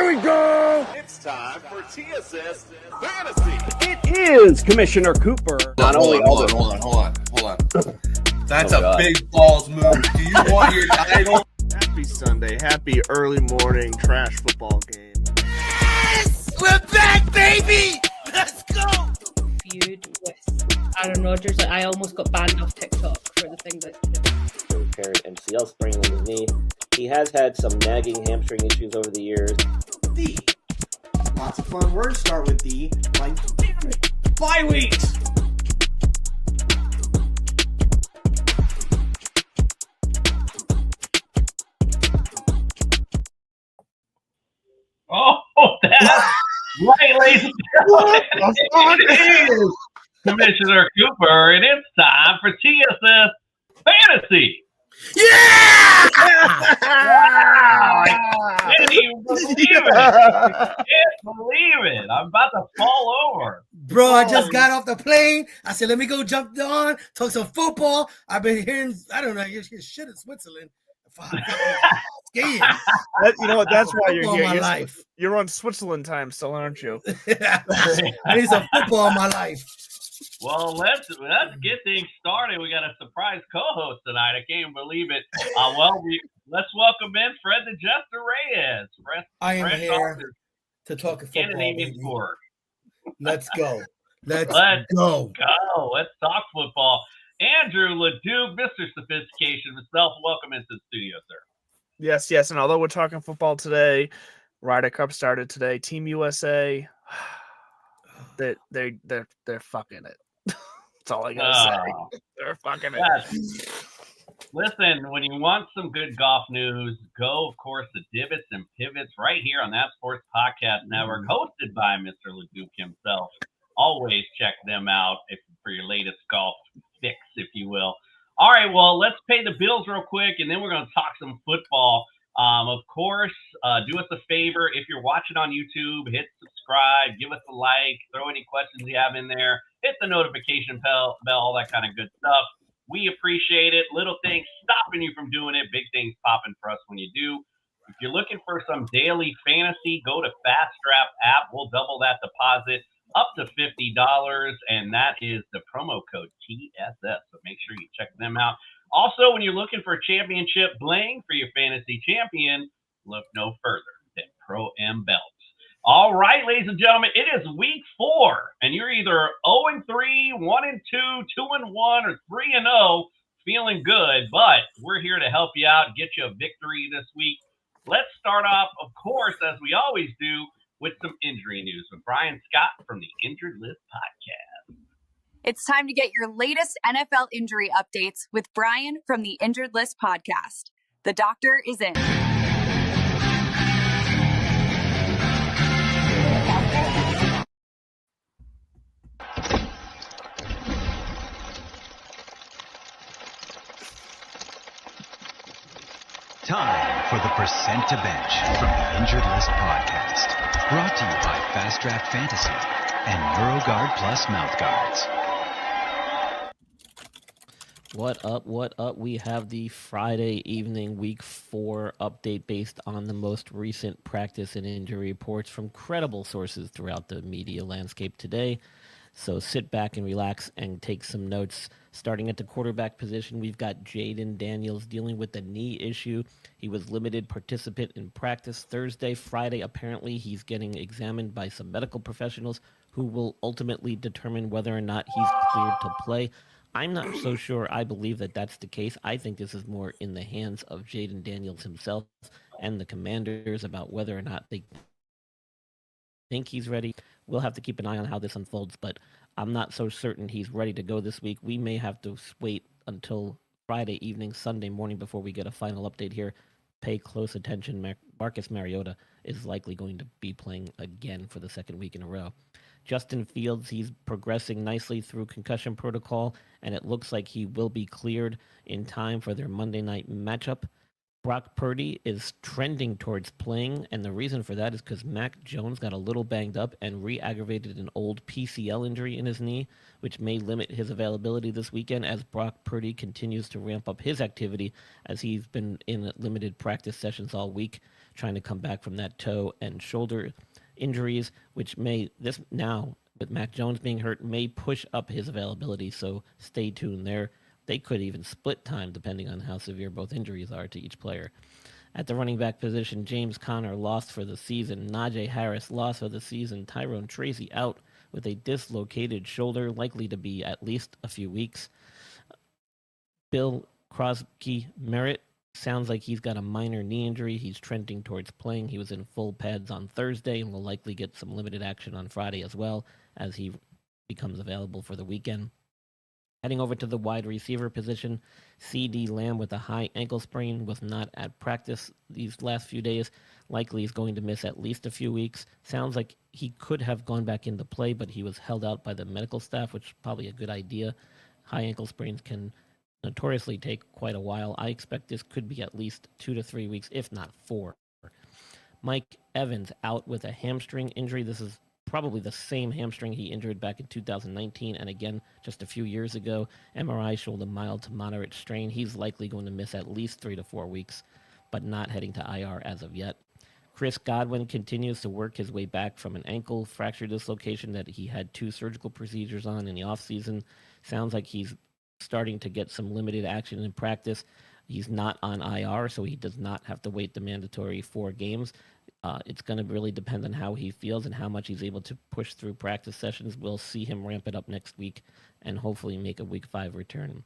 Here we go! It's time for TSS Fantasy. It is Commissioner Cooper. Hold on. That's a big balls move. Do you want your title? Happy Sunday. Happy early morning trash football game. Yes! We're back, baby! Let's go! Feud with Aaron Rodgers. I almost got banned off TikTok for the things I did. Repaired MCL sprain on his knee. He has had some nagging hamstring issues over the years. D. Lots of fun words start with D. Like bye weeks. Oh, that's right, ladies and gentlemen. It is Commissioner Cooper, and it's time for TSS Fantasy. Yeah! Wow! I can't even believe it. I can't believe it. I'm about to fall over. Bro, I just got off the plane. I said, let me go jump on, talk some football. I've been hearing, I don't know, you hear shit in Switzerland. You know what? That's why you're here. My life. You're on Switzerland time still, aren't you? I need some football in my life. Well, let's get things started. We got a surprise co-host tonight. I can't believe it. Let's welcome in Fred the Jester Reyes. I am here to talk football. Canadian sport. Let's go. Let's go. Let's talk football. Andrew LeDuc, Mr. Sophistication himself, welcome into the studio, sir. Yes. And although we're talking football today, Ryder Cup started today. Team USA, they're fucking it. That's all I gotta say. They're fucking it. Listen, when you want some good golf news, go, of course, to Divots and Pivots right here on That Sports Podcast Network, hosted by Mr. LeDuc himself. Always check them out for your latest golf fix, if you will. All right, well, let's pay the bills real quick, and then we're going to talk some football. Of course, do us a favor. If you're watching on YouTube, hit subscribe, give us a like, throw any questions you have in there, hit the notification bell, all that kind of good stuff. We appreciate it. Little things stopping you from doing it, big things popping for us when you do. If you're looking for some daily fantasy, go to Fast Draft app. We'll double that deposit up to $50, and that is the promo code TSS. So make sure you check them out. Also, when you're looking for championship bling for your fantasy champion, look no further than Pro-Am Belts. All right, ladies and gentlemen, it is week 4, and you're either 0-3, 1-2, 2-1, or 3-0, feeling good, but we're here to help you out, get you a victory this week. Let's start off, of course, as we always do, with some injury news with Brian Scott from the Injured List Podcast. It's time to get your latest NFL injury updates with Brian from the Injured List Podcast. The doctor is in. Time for the Percent to Bench from the Injured List Podcast. Brought to you by Fast Draft Fantasy and NeuroGuard Plus Mouth Guards. What up? We have the Friday evening Week 4 update based on the most recent practice and injury reports from credible sources throughout the media landscape today. So sit back and relax and take some notes. Starting at the quarterback position, we've got Jaden Daniels dealing with a knee issue. He was limited participant in practice Thursday. Friday, apparently, he's getting examined by some medical professionals who will ultimately determine whether or not he's cleared to play. I'm not so sure I believe that that's the case. I think this is more in the hands of Jaden Daniels himself and the Commanders about whether or not they think he's ready. We'll have to keep an eye on how this unfolds, but I'm not so certain he's ready to go this week. We may have to wait until Friday evening, Sunday morning before we get a final update here. Pay close attention. Marcus Mariota is likely going to be playing again for the second week in a row. Justin Fields, he's progressing nicely through concussion protocol, and it looks like he will be cleared in time for their Monday night matchup. Brock Purdy is trending towards playing, and the reason for that is because Mac Jones got a little banged up and re-aggravated an old PCL injury in his knee, which may limit his availability this weekend as Brock Purdy continues to ramp up his activity as he's been in limited practice sessions all week. trying to come back from that toe and shoulder injuries, which now with Mac Jones being hurt, may push up his availability. So stay tuned there. They could even split time depending on how severe both injuries are to each player. At the running back position, James Conner lost for the season. Najee Harris lost for the season. Tyrone Tracy out with a dislocated shoulder, likely to be at least a few weeks. Bill Crosby Merritt sounds like he's got a minor knee injury. He's trending towards playing. He was in full pads on Thursday and will likely get some limited action on Friday as well as he becomes available for the weekend. Heading over to the wide receiver position, C.D. Lamb with a high ankle sprain was not at practice these last few days. Likely is going to miss at least a few weeks. Sounds like he could have gone back into play, but he was held out by the medical staff, which is probably a good idea. High ankle sprains can notoriously take quite a while. I expect this could be at least 2 to 3 weeks, if not 4. Mike Evans out with a hamstring injury. This is probably the same hamstring he injured back in 2019 and again just a few years ago. MRI showed a mild to moderate strain. He's likely going to miss at least 3 to 4 weeks, but not heading to IR as of yet. Chris Godwin continues to work his way back from an ankle fracture dislocation that he had 2 surgical procedures on in the offseason. Sounds like he's starting to get some limited action in practice. He's not on IR, so he does not have to wait the mandatory 4 games. It's going to really depend on how he feels and how much he's able to push through practice sessions. We'll see him ramp it up next week and hopefully make a Week 5 return.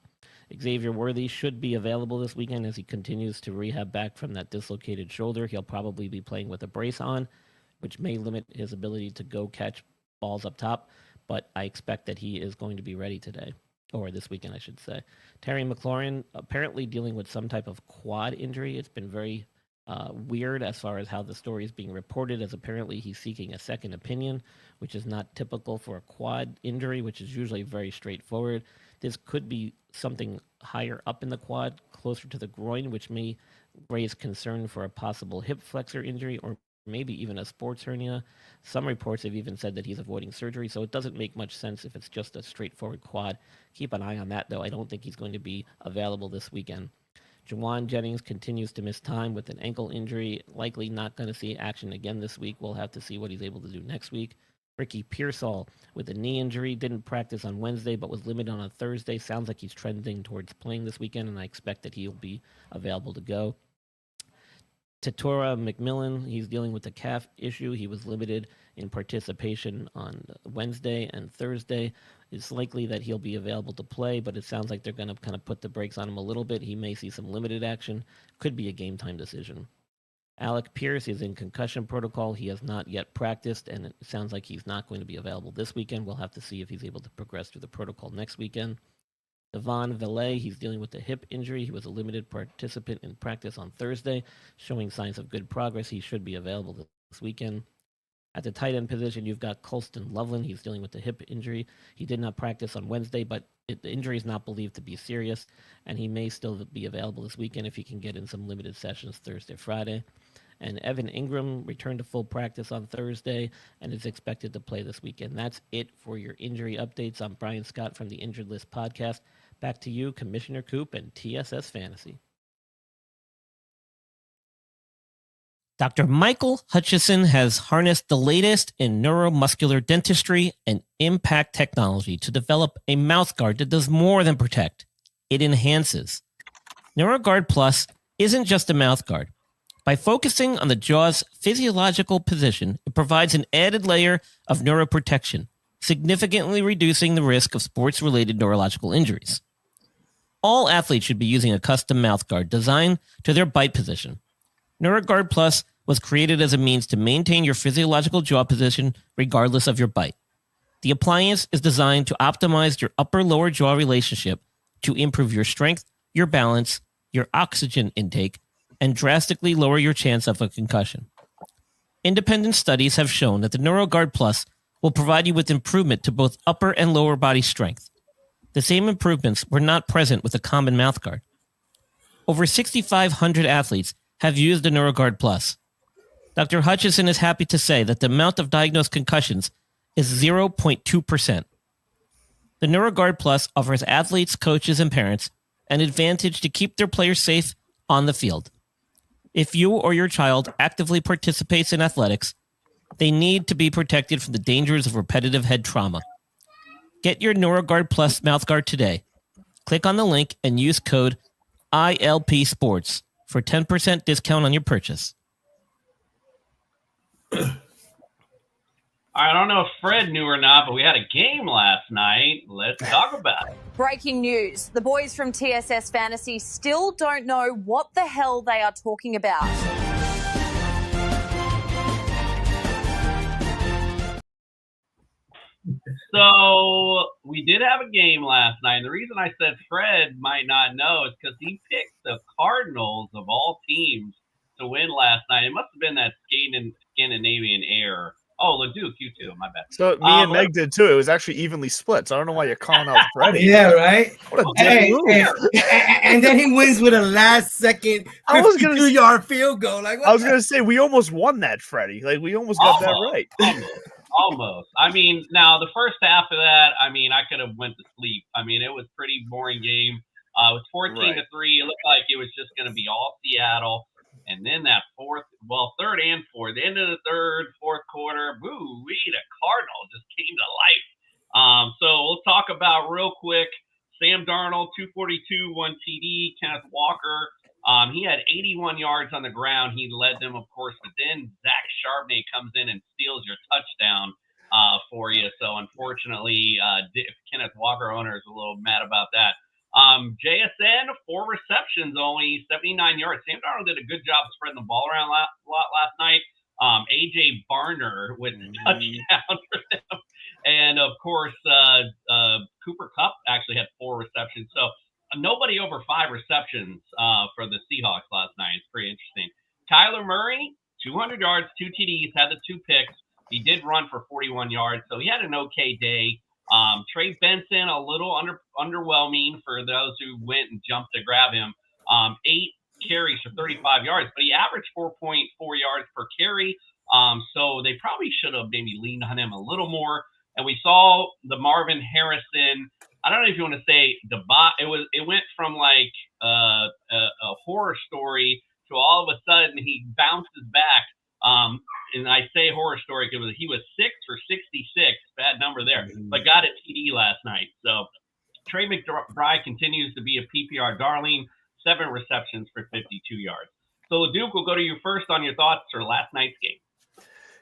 Xavier Worthy should be available this weekend as he continues to rehab back from that dislocated shoulder. He'll probably be playing with a brace on, which may limit his ability to go catch balls up top, but I expect that he is going to be ready today. Or this weekend, I should say. Terry McLaurin apparently dealing with some type of quad injury. It's been very weird as far as how the story is being reported, as apparently he's seeking a second opinion, which is not typical for a quad injury, which is usually very straightforward. This could be something higher up in the quad, closer to the groin, which may raise concern for a possible hip flexor injury or maybe even a sports hernia. Some reports have even said that he's avoiding surgery, so it doesn't make much sense if it's just a straightforward quad. Keep an eye on that, though. I don't think he's going to be available this weekend. Jawan Jennings continues to miss time with an ankle injury, likely not going to see action again this week. We'll have to see what he's able to do next week. Ricky Pearsall with a knee injury, didn't practice on Wednesday but was limited on a Thursday. Sounds like he's trending towards playing this weekend, and I expect that he'll be available to go. Tatora McMillan, he's dealing with a calf issue. He was limited in participation on Wednesday and Thursday. It's likely that he'll be available to play, but it sounds like they're going to kind of put the brakes on him a little bit. He may see some limited action. Could be a game time decision. Alec Pierce is in concussion protocol. He has not yet practiced, and it sounds like he's not going to be available this weekend. We'll have to see if he's able to progress through the protocol next weekend. Devon Villay, he's dealing with a hip injury. He was a limited participant in practice on Thursday, showing signs of good progress. He should be available this weekend. At the tight end position, you've got Colston Loveland. He's dealing with a hip injury. He did not practice on Wednesday, but the injury is not believed to be serious, and he may still be available this weekend if he can get in some limited sessions Thursday, Friday. And Evan Ingram returned to full practice on Thursday and is expected to play this weekend. That's it for your injury updates. I'm Brian Scott from the Injured List Podcast. Back to you, Commissioner Coop and TSS Fantasy. Dr. Michael Hutchison has harnessed the latest in neuromuscular dentistry and impact technology to develop a mouthguard that does more than protect. It enhances. NeuroGuard Plus isn't just a mouthguard. By focusing on the jaw's physiological position, it provides an added layer of neuroprotection, significantly reducing the risk of sports-related neurological injuries. All athletes should be using a custom mouthguard designed to their bite position. NeuroGuard Plus was created as a means to maintain your physiological jaw position regardless of your bite. The appliance is designed to optimize your upper-lower jaw relationship to improve your strength, your balance, your oxygen intake, and drastically lower your chance of a concussion. Independent studies have shown that the NeuroGuard Plus will provide you with improvement to both upper and lower body strength. The same improvements were not present with a common mouthguard. Over 6,500 athletes have used the NeuroGuard Plus. Dr. Hutchison is happy to say that the amount of diagnosed concussions is 0.2%. The NeuroGuard Plus offers athletes, coaches, and parents an advantage to keep their players safe on the field. If you or your child actively participates in athletics, they need to be protected from the dangers of repetitive head trauma. Get your NeuroGuard Plus mouthguard today. Click on the link and use code ILP Sports for 10% discount on your purchase. I don't know if Fred knew or not, but we had a game last night. Let's talk about it. Breaking news. The boys from TSS Fantasy still don't know what the hell they are talking about. So we did have a game last night. And the reason I said Fred might not know is because he picked the Cardinals of all teams to win last night. It must have been that Scandinavian air. Oh, LeDuc, you too. My bad. So me and Meg did too. It was actually evenly split. So I don't know why you're calling out Freddie. Yeah, right. What a dick move. And then he wins with a last-second 52-yard field goal. Like, I was gonna say we almost won that, Freddie. Like we almost got that right. Almost. I mean, now the first half of that, I mean, I could have went to sleep. I mean, it was a pretty boring game. It was 14-3. It looked like it was just going to be all Seattle. And then that third and fourth, the end of the third, fourth quarter, the Cardinal just came to life. So we'll talk about real quick. Sam Darnold, 242, 1 TD. Kenneth Walker, he had 81 yards on the ground. He led them, of course, but then Zach Charbonnet comes in and steals your touchdown for you. So unfortunately, Kenneth Walker owner is a little mad about that. JSN, 4 receptions, only 79 yards. Sam Darnold did a good job spreading the ball around a lot last night. AJ Barner with the touchdown for them. And, of course, Cooper Kupp actually had 4 receptions. So nobody over 5 receptions for the Seahawks last night. It's pretty interesting. Kyler Murray, 200 yards, 2 TDs, had the 2 picks. He did run for 41 yards, so he had an okay day. Trey Benson, a little underwhelming for those who went and jumped to grab him. 8 carries for 35 yards, but he averaged 4.4 yards per carry. So they probably should have maybe leaned on him a little more. And we saw the Marvin Harrison. I don't know if you want to say it went from like a horror story to all of a sudden he bounces back. And I say horror story because he was 6 for 66, bad number there, but got a TD last night. So Trey McBride continues to be a PPR darling, 7 receptions for 52 yards. So LeDuc, we'll go to you first on your thoughts for last night's game.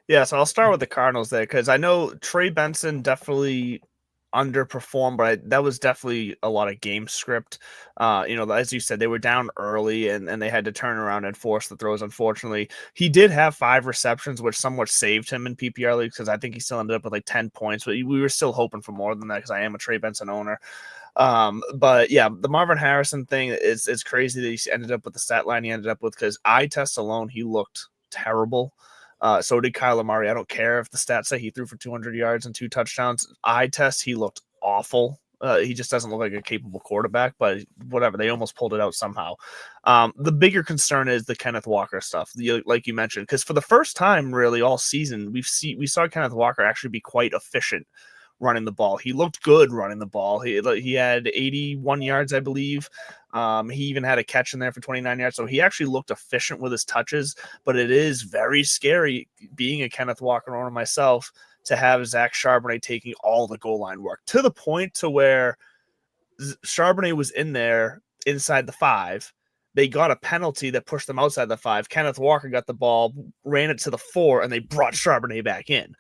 Yeah, so I'll start with the Cardinals there because I know Trey Benson definitely underperformed, but that was definitely a lot of game script. As you said, they were down early and they had to turn around and force the throws. Unfortunately, he did have 5 receptions, which somewhat saved him in PPR leagues because I think he still ended up with like 10 points, but we were still hoping for more than that because I am a Trey Benson owner. But yeah, the Marvin Harrison thing is crazy that he ended up with the stat line he ended up with because eye test alone, he looked terrible. So did Kyler Murray. I don't care if the stats say he threw for 200 yards and 2 touchdowns. Eye test, he looked awful. He just doesn't look like a capable quarterback, but whatever. They almost pulled it out somehow. The bigger concern is the Kenneth Walker stuff, like you mentioned, because for the first time really all season, we saw Kenneth Walker actually be quite efficient running the ball. He looked good running the ball. He had 81 yards, I believe. He even had a catch in there for 29 yards. So he actually looked efficient with his touches, but it is very scary being a Kenneth Walker owner myself to have Zach Charbonnet taking all the goal line work to the point to where Charbonnet was in there inside the 5. They got a penalty that pushed them outside the 5. Kenneth Walker got the ball, ran it to the 4, and they brought Charbonnet back in.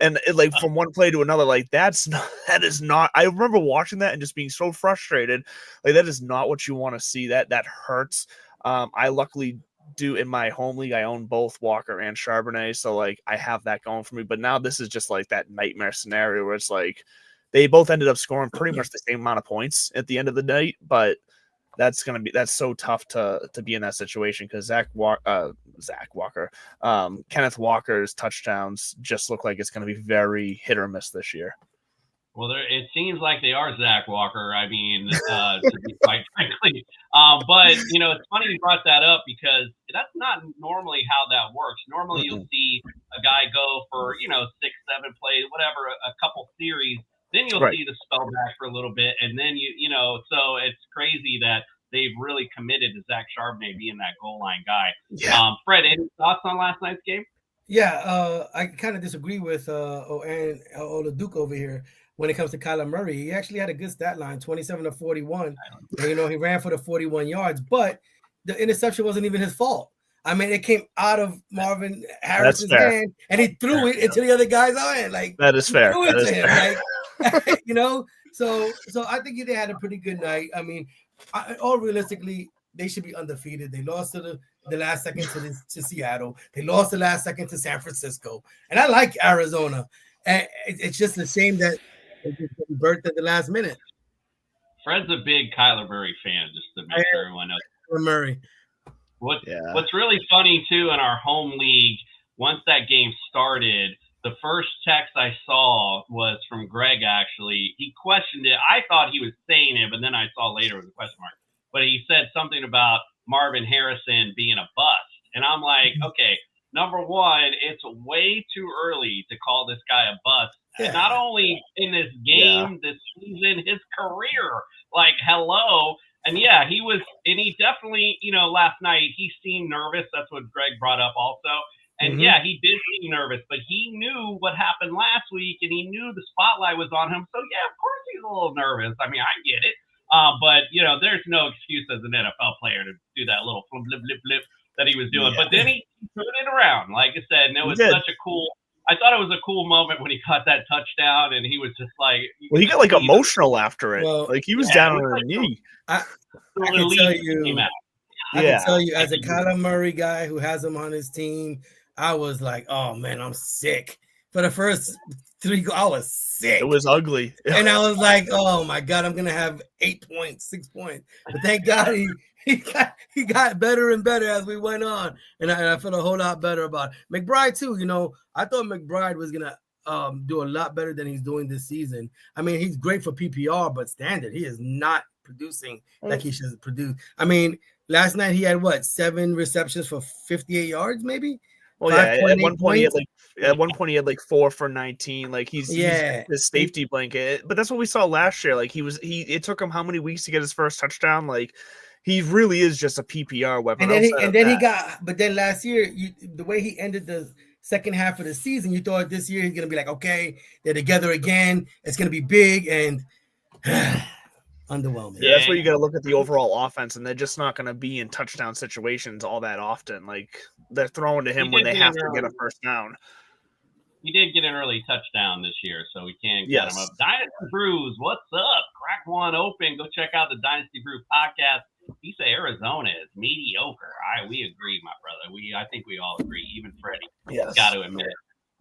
And from one play to another, that is not. I remember watching that and just being so frustrated. That is not what you want to see. That hurts. I luckily do in my home league. I own both Walker and Charbonnet, so I have that going for me. But now this is just that nightmare scenario where it's they both ended up scoring pretty much the same amount of points at the end of the night, but that's so tough to be in that situation because Kenneth Walker's touchdowns just look like it's going to be very hit or miss this year. Well, it seems like they are Zach Walker. I mean, to be quite frankly. But, it's funny you brought that up because that's not normally how that works. Normally you'll see a guy go for, 6, 7 plays, whatever, a couple series. Then you'll see the spell back for a little bit. And then, so it's crazy that they've really committed to Zach Charbonnet being that goal line guy. Yeah. Fred, any thoughts on last night's game? Yeah, I kind of disagree with Duke over here when it comes to Kyler Murray. He actually had a good stat line, 27 to 41. And, he ran for the 41 yards, but the interception wasn't even his fault. I mean, it came out of Marvin Harrison's hand, and he threw it into the other guy's hand. Like, that is fair. Threw it to him, like, So I think they had a pretty good night. I mean, all realistically, they should be undefeated. They lost to the last second to Seattle. They lost the last second to San Francisco. And I like Arizona. And it's just a shame that it just got birthed at the last minute. Fred's a big Kyler Murray fan, just to make sure everyone knows. Murray. What's really funny, too, in our home league, once that game started, the first text I saw was from Greg, actually. He questioned it. I thought he was saying it, but then I saw later it was a question mark. But he said something about Marvin Harrison being a bust. And I'm like, okay, number one, it's way too early to call this guy a bust. Yeah. Not only in this game, this season, his career. Like, hello. And yeah, he definitely, last night he seemed nervous. That's what Greg brought up also. And yeah, he did seem nervous, but he knew what happened last week and he knew the spotlight was on him. So yeah, of course he's a little nervous. I mean, I get it. But there's no excuse as an NFL player to do that little flip, blip, blip, blip that he was doing. Yeah. But then he turned it around, like I said, and it was such a cool. I thought it was a cool moment when he caught that touchdown, and he was just like. Well, he got like emotional after it. Well, like he was down on his knee. I can tell you, as a Kyler Murray guy who has him on his team, I was like, oh man, I'm sick. For the first 3, I was sick. It was ugly. And I was like, oh my God, I'm going to have 8 points, 6 points. But thank God he got better and better as we went on. And I felt a whole lot better about it. McBride too, I thought McBride was going to do a lot better than he's doing this season. I mean, he's great for PPR, but standard, he is not producing like he should produce. I mean, last night he had 7 receptions for 58 yards, maybe? Well, yeah. At one point he had like 4 for 19. Like he's his safety blanket. But that's what we saw last year. Like it took him how many weeks to get his first touchdown? Like he really is just a PPR weapon. But then last year, the way he ended the second half of the season, you thought this year he's gonna be like, okay, they're together again. It's gonna be big and underwhelming. Yeah, that's where you got to look at the overall offense, and they're just not going to be in touchdown situations all that often. Like they're throwing to him when they have to get a first down. He did get an early touchdown this year, so we can't get him up. Dynasty Brews, what's up? Crack one open. Go check out the Dynasty Brew podcast. He said Arizona is mediocre. We agree, my brother. I think we all agree, even Freddie. Yes. Got to admit it.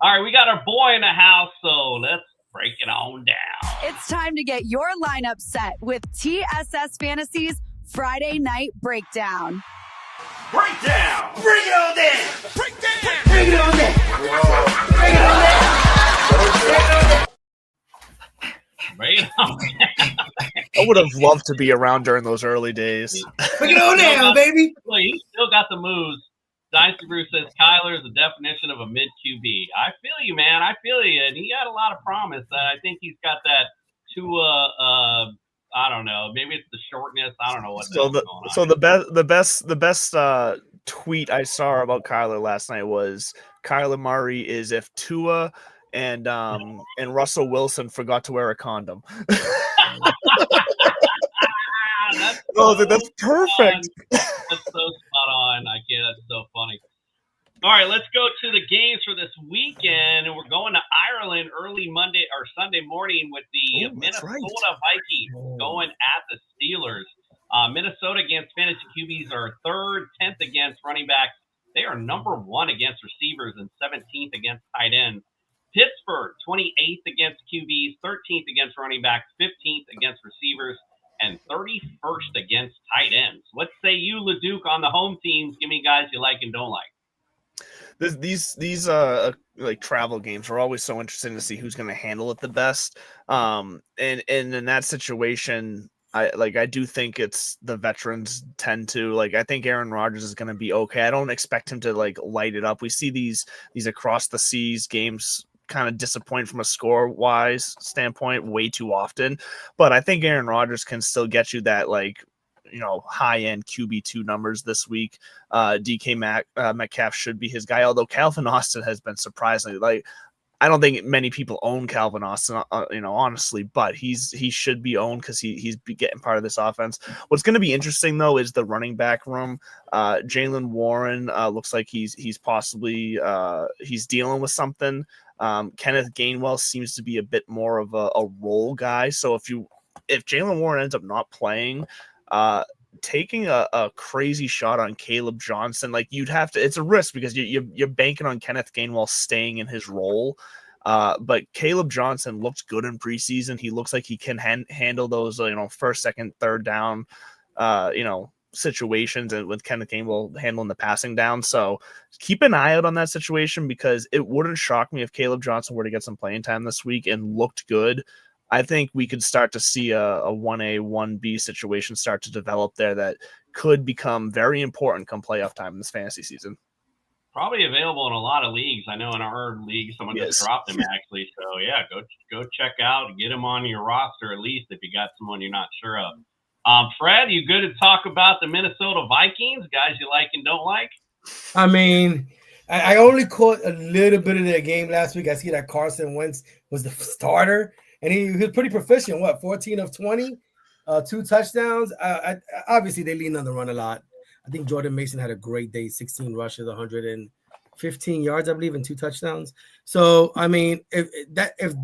All right, we got our boy in the house, so let's break it on down. It's time to get your lineup set with TSS Fantasy's Friday Night Breakdown. Breakdown! Bring it on down! Breakdown! Bring it on down! Bring it on down! Bring it on down! I would have loved to be around during those early days. Bring it on down, baby! Well, he still got the moves. Dynasty Brew says Kyler is the definition of a mid QB. I feel you, man. I feel you. And he had a lot of promise. I think he's got that I don't know. Maybe it's the shortness. I don't know what's going on. So the best tweet I saw about Kyler last night was Kyler Murray is if Tua and Russell Wilson forgot to wear a condom. That's perfect. That's so spot on. I can't. That's so funny. All right, let's go to the games for this weekend, and we're going to Ireland early Monday or Sunday morning with the Minnesota Vikings going at the Steelers. Minnesota against fantasy QBs are 3rd, 10th against running backs. They are number 1 against receivers and 17th against tight ends. Pittsburgh 28th against QBs, 13th against running backs, 15th against receivers, and 31st against tight ends. What say you, LeDuc, on the home teams? Give me guys you like and don't like. These like travel games are always so interesting to see who's going to handle it the best. And in that situation, I do think it's the veterans tend to I think Aaron Rodgers is going to be okay. I don't expect him to light it up. We see these across the seas games kind of disappoint from a score wise standpoint way too often, but I think Aaron Rodgers can still get you that high-end QB2 numbers this week. DK Metcalf should be his guy, although Calvin Austin has been surprisingly, like, I don't think many people own Calvin Austin, honestly, but he should be owned because he's getting part of this offense. What's going to be interesting, though, is the running back room. Jaylen Warren looks like he's possibly he's dealing with something. Kenneth Gainwell seems to be a bit more of a role guy. So if Jaylen Warren ends up not playing, taking a crazy shot on Caleb Johnson, like you'd have to, it's a risk because you're banking on Kenneth Gainwell staying in his role. But Caleb Johnson looked good in preseason. He looks like he can handle those, first, second, third down, situations, and with Kenneth Gainwell handling the passing down. So keep an eye out on that situation, because it wouldn't shock me if Caleb Johnson were to get some playing time this week and looked good. I think we could start to see a 1A, 1B situation start to develop there that could become very important come playoff time in this fantasy season. Probably available in a lot of leagues. I know in our league, someone just dropped him actually. So yeah, go check out and get him on your roster at least if you got someone you're not sure of. Fred, you good to talk about the Minnesota Vikings, guys you like and don't like? I mean, I only caught a little bit of their game last week. I see that Carson Wentz was the starter, and he was pretty proficient. 14 of 20, 2 touchdowns. Obviously, they lean on the run a lot. I think Jordan Mason had a great day, 16 rushes, 115 yards, I believe, and 2 touchdowns. So, I mean, if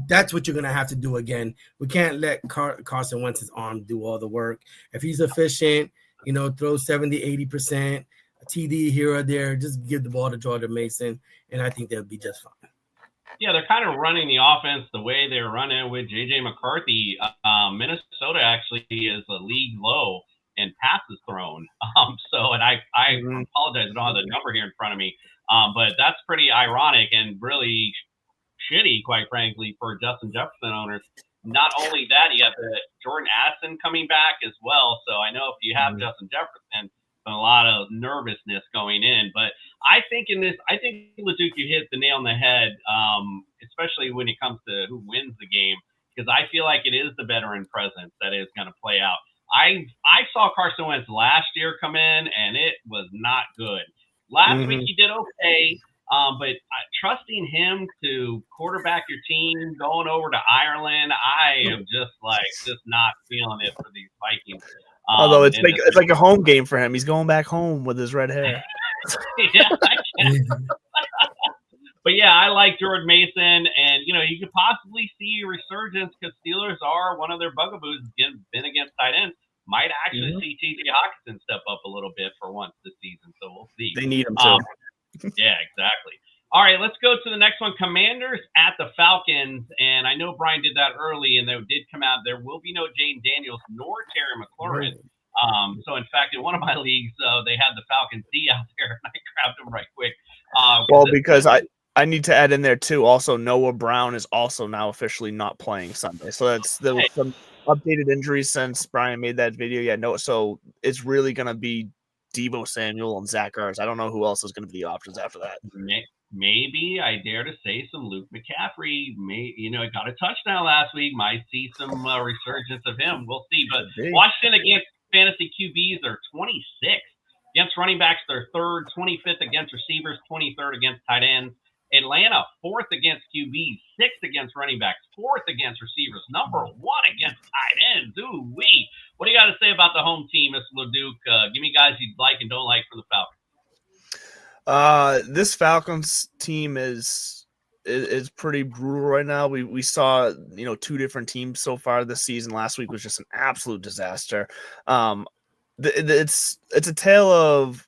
that's what you're going to have to do again, we can't let Carson Wentz's arm do all the work. If he's efficient, throw 70, 80%, a TD here or there, just give the ball to Jordan Mason, and I think they'll be just fine. Yeah, they're kind of running the offense the way they're running with J.J. McCarthy. Minnesota actually is a league low in passes thrown. And I apologize, I don't have the number here in front of me. But that's pretty ironic and really shitty, quite frankly, for Justin Jefferson owners. Not only that, you have the Jordan Addison coming back as well. So I know if you have Justin Jefferson, a lot of nervousness going in. But I think LeDuc, you hit the nail on the head, especially when it comes to who wins the game, because I feel like it is the veteran presence that is going to play out. I saw Carson Wentz last year come in, and it was not good. Last week he did okay, but trusting him to quarterback your team, going over to Ireland, I am just not feeling it for these Vikings. Although it's like a home game for him. He's going back home with his red hair. Yeah, I can. But yeah, I like Jordan Mason, and you could possibly see a resurgence because Steelers are one of their bugaboos been against tight ends. Might actually see T.J. Hockenson step up a little bit for once this season, so we'll see. They need him to. Yeah, exactly. All right, let's go to the next one. Commanders at the Falcons, and I know Brian did that early, and they did come out. There will be no Jaden Daniels nor Terry McLaurin. So, in fact, in one of my leagues, they had the Falcons D out there, and I grabbed them right quick. Because I need to add in there, too, also Noah Brown is also now officially not playing Sunday. So there was some updated injuries since Brian made that video. Yeah, no, so it's really going to be Deebo Samuel and Zach Ertz. I don't know who else is going to be the options after that. Maybe I dare to say some Luke McCaffrey. Got a touchdown last week. Might see some resurgence of him. We'll see. But Washington against fantasy QBs are 26th. Against running backs, they're 3rd. 25th against receivers. 23rd against tight ends. Atlanta, 4th against QBs. 6th against running backs. 4th against receivers. Number 1 against tight ends. Ooh-wee. What do you got to say about the home team, Mr. LeDuc? Give me guys you like and don't like for the Falcons. This Falcons team is pretty brutal right now. We saw 2 different teams so far this season. Last week was just an absolute disaster. It's a tale of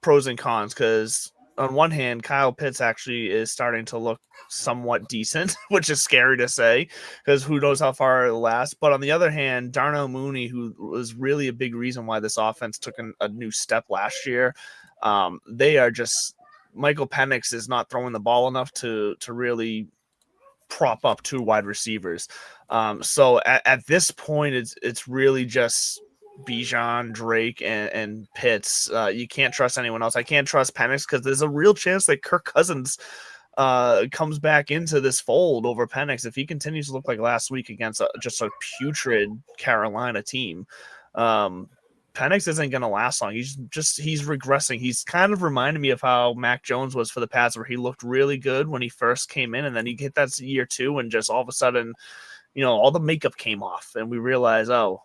pros and cons, because on one hand, Kyle Pitts actually is starting to look somewhat decent, which is scary to say because who knows how far it'll last. But on the other hand, Darnell Mooney, who was really a big reason why this offense took a new step last year, they are just Michael Penix is not throwing the ball enough to really prop up 2 wide receivers. So at this point, it's really just Bijan, Drake, and Pitts. You can't trust anyone else. I can't trust Penix because there's a real chance that Kirk Cousins comes back into this fold over Penix if he continues to look like last week against just a putrid Carolina team. Penix isn't going to last long. He's regressing. He's kind of reminded me of how Mac Jones was for the Pats, where he looked really good when he first came in, and then he hit that year 2, and just all of a sudden, all the makeup came off, and we realized, oh,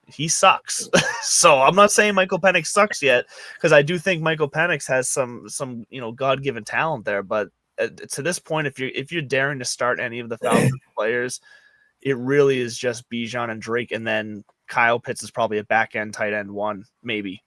he sucks. So I'm not saying Michael Penix sucks yet, because I do think Michael Penix has some God-given talent there. But to this point, if you're daring to start any of the Falcons players, it really is just Bijan and Drake, and then Kyle Pitts is probably a back-end tight end 1, maybe.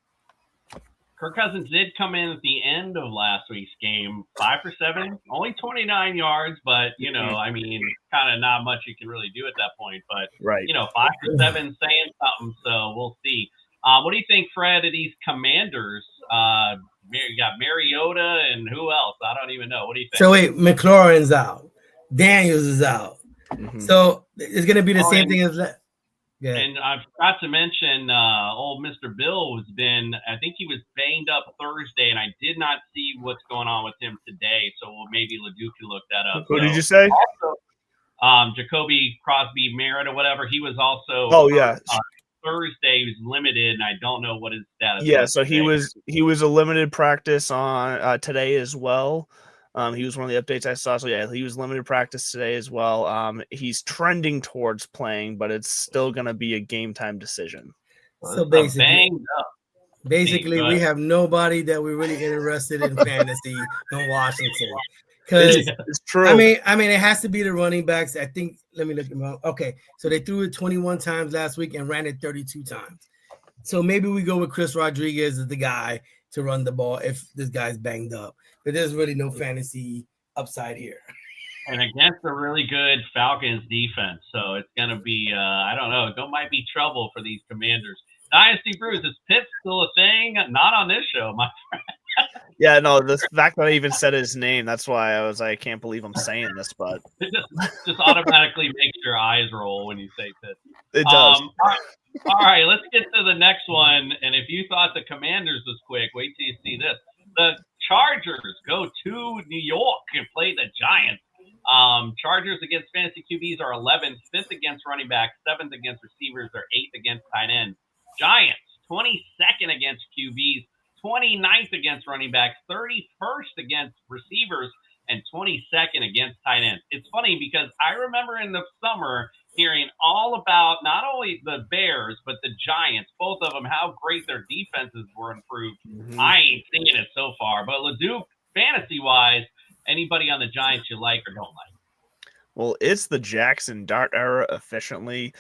Kirk Cousins did come in at the end of last week's game, 5 for 7, only 29 yards, but, I mean, kind of not much you can really do at that point. But, right. 5 for 7 saying something, so we'll see. What do you think, Fred, of these Commanders? You got Mariota and who else? I don't even know. What do you think? So, wait, McLaurin's out. Daniels is out. Mm-hmm. So, it's going to be the same thing as that. Yeah. And I forgot to mention old Mr. Bill I think he was banged up Thursday, and I did not see what's going on with him today. So maybe Leduc can look that up. Who did you say? Also, Jacoby Crosby Merritt or whatever. He was also Thursday. He was limited, and I don't know what his status was. Yeah, so he was a limited practice on today as well. He was one of the updates I saw. So, yeah, he was limited practice today as well. He's trending towards playing, but it's still going to be a game time decision. So, basically, we have nobody that we're really interested in fantasy in Washington. Because it's true. I mean, it has to be the running backs. I think, let me look them up. Okay, so they threw it 21 times last week and ran it 32 times. So maybe we go with Chris Rodriguez as the guy to run the ball if this guy's banged up. But there's really no fantasy upside here. And against a really good Falcons defense. So it's going to be, I don't know, it might be trouble for these Commanders. Dynasty Brews, is Pitts still a thing? Not on this show, my friend. Yeah, no, the fact that I even said his name, that's why I can't believe I'm saying this, but. It just automatically makes your eyes roll when you say Pitts. It does. All right, let's get to the next one. And if you thought the Commanders was quick, wait till you see this. The Chargers go to New York and play the Giants. Chargers against fantasy QBs are 11th, 5th against running backs, 7th against receivers, they're 8th against tight ends. Giants, 22nd against QBs, 29th against running backs, 31st against receivers, and 22nd against tight ends. It's funny because I remember in the summer hearing all about not only the Bears, but the Giants, both of them, how great their defenses were improved. Mm-hmm. I ain't seeing it so far. But Leduc, fantasy-wise, anybody on the Giants you like or don't like? Well, it's the Jackson Dart era officially.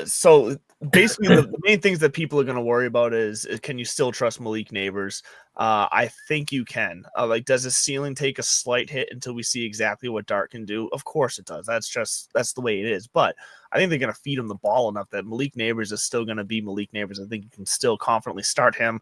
So basically, the main things that people are going to worry about is can you still trust Malik Neighbors? I think you can. Does his ceiling take a slight hit until we see exactly what Dart can do? Of course it does. That's the way it is. But I think they're going to feed him the ball enough that Malik Neighbors is still going to be Malik Neighbors. I think you can still confidently start him.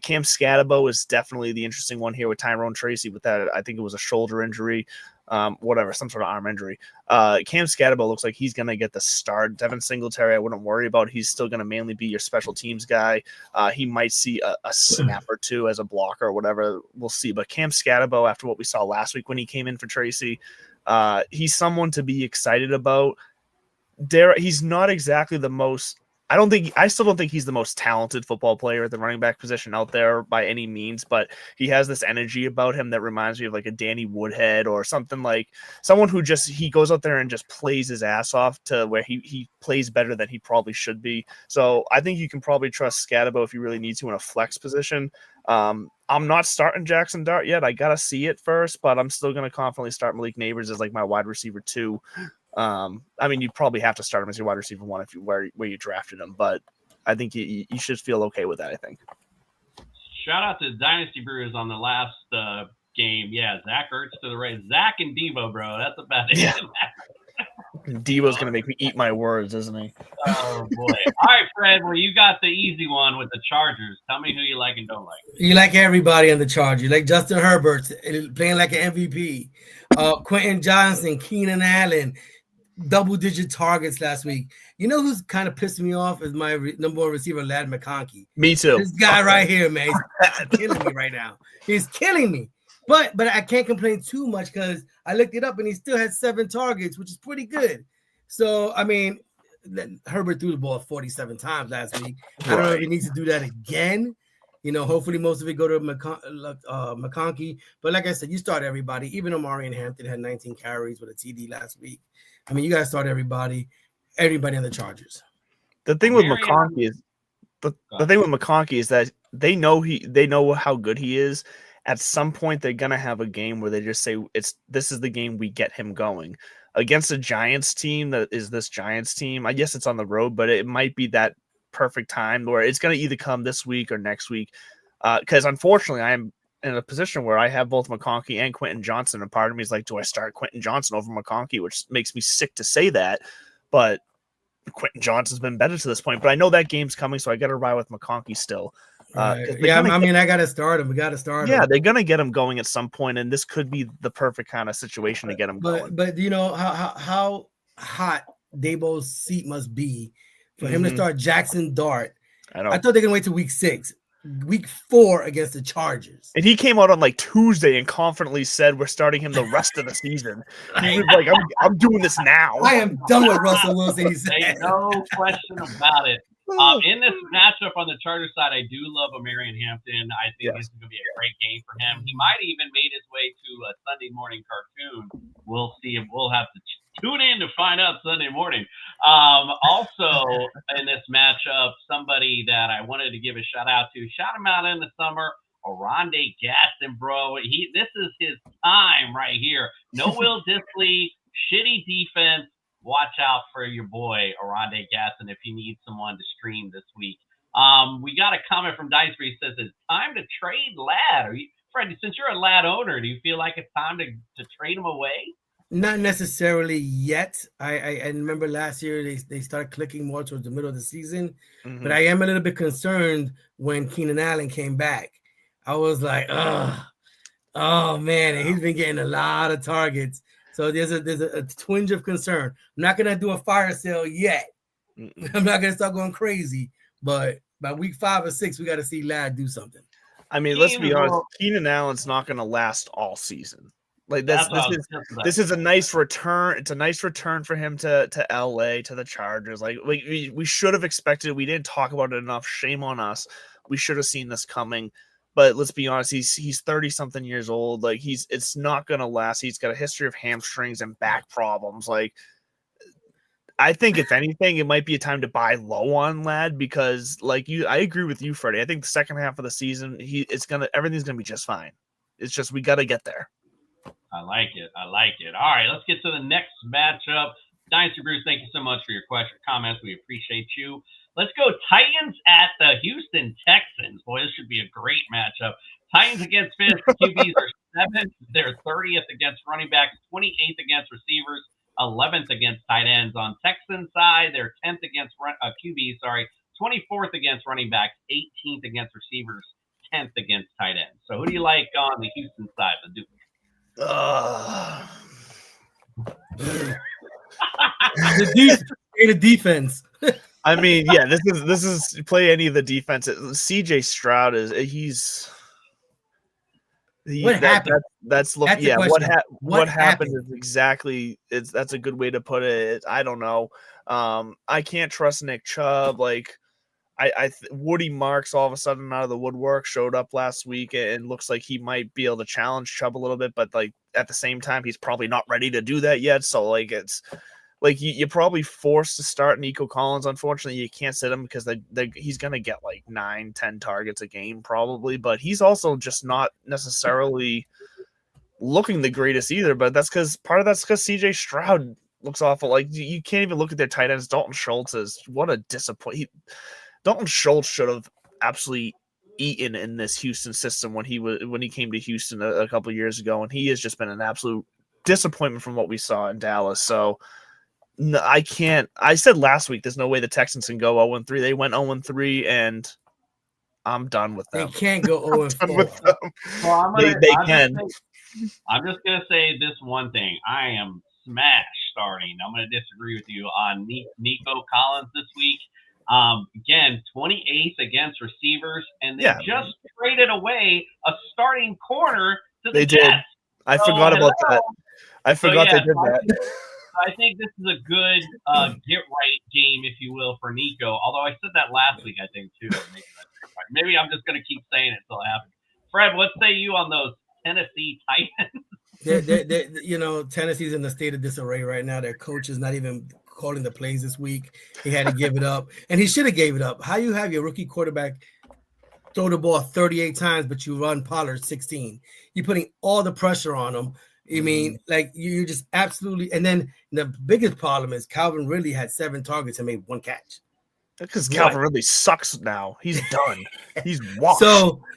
Cam Scatabo is definitely the interesting one here with Tyrone Tracy. With that, I think it was a shoulder injury. Some sort of arm injury. Cam Scatabo looks like he's going to get the start. Devin Singletary, I wouldn't worry about. He's still going to mainly be your special teams guy. He might see a snap or two as a blocker or whatever. We'll see. But Cam Scatabo, after what we saw last week when he came in for Tracy, he's someone to be excited about. He's not exactly the most. I still don't think he's the most talented football player at the running back position out there by any means, but he has this energy about him that reminds me of like a Danny Woodhead or something, like someone who he goes out there and just plays his ass off to where he plays better than he probably should be. So I think you can probably trust Scatabo if you really need to in a flex position. I'm not starting Jackson Dart yet. I got to see it first, but I'm still going to confidently start Malik Neighbors as like my wide receiver 2. You probably have to start him as your wide receiver 1 where you drafted him, but I think you should feel okay with that. I think. Shout out to Dynasty Brews on the last game. Yeah, Zach Ertz to the right. Zach and Devo, bro. That's about it. Yeah. Devo's gonna make me eat my words, isn't he? Oh boy! All right, Fred. Well, you got the easy one with the Chargers. Tell me who you like and don't like. You like everybody on the Chargers. You like Justin Herbert playing like an MVP. Quentin Johnson, Keenan Allen. Double-digit targets last week. You know who's kind of pissing me off is my number 1 receiver, Ladd McConkey. Me too. This guy right here, man, he's killing me right now. He's killing me. But I can't complain too much because I looked it up and he still had 7 targets, which is pretty good. So, Herbert threw the ball 47 times last week. I don't know if he needs to do that again. Hopefully most of it go to McConkey. But like I said, you start everybody. Even Omari and Hampton had 19 carries with a TD last week. I mean, you got to start everybody on the Chargers. The thing with McConkey is the thing with McConkey is that they know how good he is. At some point, they're gonna have a game where they just say this is the game we get him going against a Giants team that is this Giants team. I guess it's on the road, but it might be that perfect time where it's gonna either come this week or next week. Because unfortunately, I am in a position where I have both McConkey and Quentin Johnson, and part of me is like, do I start Quentin Johnson over McConkey? Which makes me sick to say that, but Quentin Johnson's been better to this point. But I know that game's coming, so I got to ride with McConkey still. I got to start him. We got to start him. Yeah, they're gonna get him going at some point, and this could be the perfect kind of situation to get him going. But you know how hot Dabo's seat must be for him to start Jackson Dart. I thought they're gonna wait till week 6. Week 4 against the Chargers. And he came out on like Tuesday and confidently said we're starting him the rest of the season. He was like, I'm doing this now. I am done with Russell Wilson, he said. No question about it. In this matchup on the Chargers side, I do love Omarion Hampton. I think this is going to be a great game for him. He might even made his way to a Sunday morning cartoon. We'll see if we'll have to tune in to find out Sunday morning. Also, in this matchup, somebody that I wanted to give a shout out to, shout him out in the summer, Oronde Gaston, bro. This is his time right here. No Will Dissly, shitty defense. Watch out for your boy, Oronde Gaston, if you need someone to stream this week. We got a comment from Dice where he says, it's time to trade Ladd. Freddie, since you're a Ladd owner, do you feel like it's time to trade him away? Not necessarily yet. I remember last year they started clicking more towards the middle of the season, but I am a little bit concerned when Keenan Allen came back. I was like, oh man, and he's been getting a lot of targets. So there's a twinge of concern. I'm not gonna do a fire sale yet. I'm not gonna start going crazy, but by week 5 or 6, we got to see Ladd do something. I mean, let's be honest. Keenan Allen's not gonna last all season. Like this is a nice return. It's a nice return for him to LA, to the Chargers. Like we should have expected. We didn't talk about it enough. Shame on us. We should have seen this coming. But let's be honest, he's 30-something years old. Like it's not gonna last. He's got a history of hamstrings and back problems. Like I think if anything, it might be a time to buy low on Ladd because I agree with you, Freddie. I think the second half of the season, everything's gonna be just fine. It's just we gotta get there. I like it. All right, let's get to the next matchup. Dynasty Bruce, thank you so much for your comments. We appreciate you. Let's go Titans at the Houston Texans. Boy, this should be a great matchup. Titans against Fifth. QBs are 7th. They're 30th against running backs, 28th against receivers, 11th against tight ends. On Texans side, they're 10th against QBs, 24th against running backs, 18th against receivers, 10th against tight ends. So who do you like on the Houston side? The defense. I mean, yeah, this is play any of the defense. CJ Stroud what happened? What happened is exactly that's a good way to put it. I don't know. I can't trust Nick Chubb. Like Woody Marks all of a sudden out of the woodwork showed up last week and looks like he might be able to challenge Chubb a little bit, but like at the same time, he's probably not ready to do that yet. So like it's like you're probably forced to start Nico Collins. Unfortunately, you can't sit him because he's gonna get like 9-10 targets a game probably, but he's also just not necessarily looking the greatest either. But that's because CJ Stroud looks awful. Like you can't even look at their tight ends. Dalton Schultz is what a disappointment. Dalton Schultz should have absolutely eaten in this Houston system when he came to Houston a couple of years ago, and he has just been an absolute disappointment from what we saw in Dallas. So no, I can't. I said last week there's no way the Texans can go 0-3. They went 0-3, and I'm done with them. They can't go 0-4 with them. Well, they can. I'm just gonna say this one thing. I am smash starting. I'm gonna disagree with you on Nico Collins this week. Again, 28th against receivers, and they just traded away a starting corner to the Jets. I forgot about that. I forgot they did that. I think this is a good get-right game, if you will, for Nico. Although I said that last week, I think, too. Maybe I'm just going to keep saying it until it happens. Fred, what say you on those Tennessee Titans? You know, Tennessee's in a state of disarray right now. Their coach is not even calling the plays this week. He had to give it up, and he should have gave it up. How you have your rookie quarterback throw the ball 38 times, but you run Pollard 16? You're putting all the pressure on him. I mean, like you just absolutely. And then the biggest problem is Calvin Ridley had 7 targets and made 1 catch. Because Calvin Ridley sucks now. He's done. He's washed.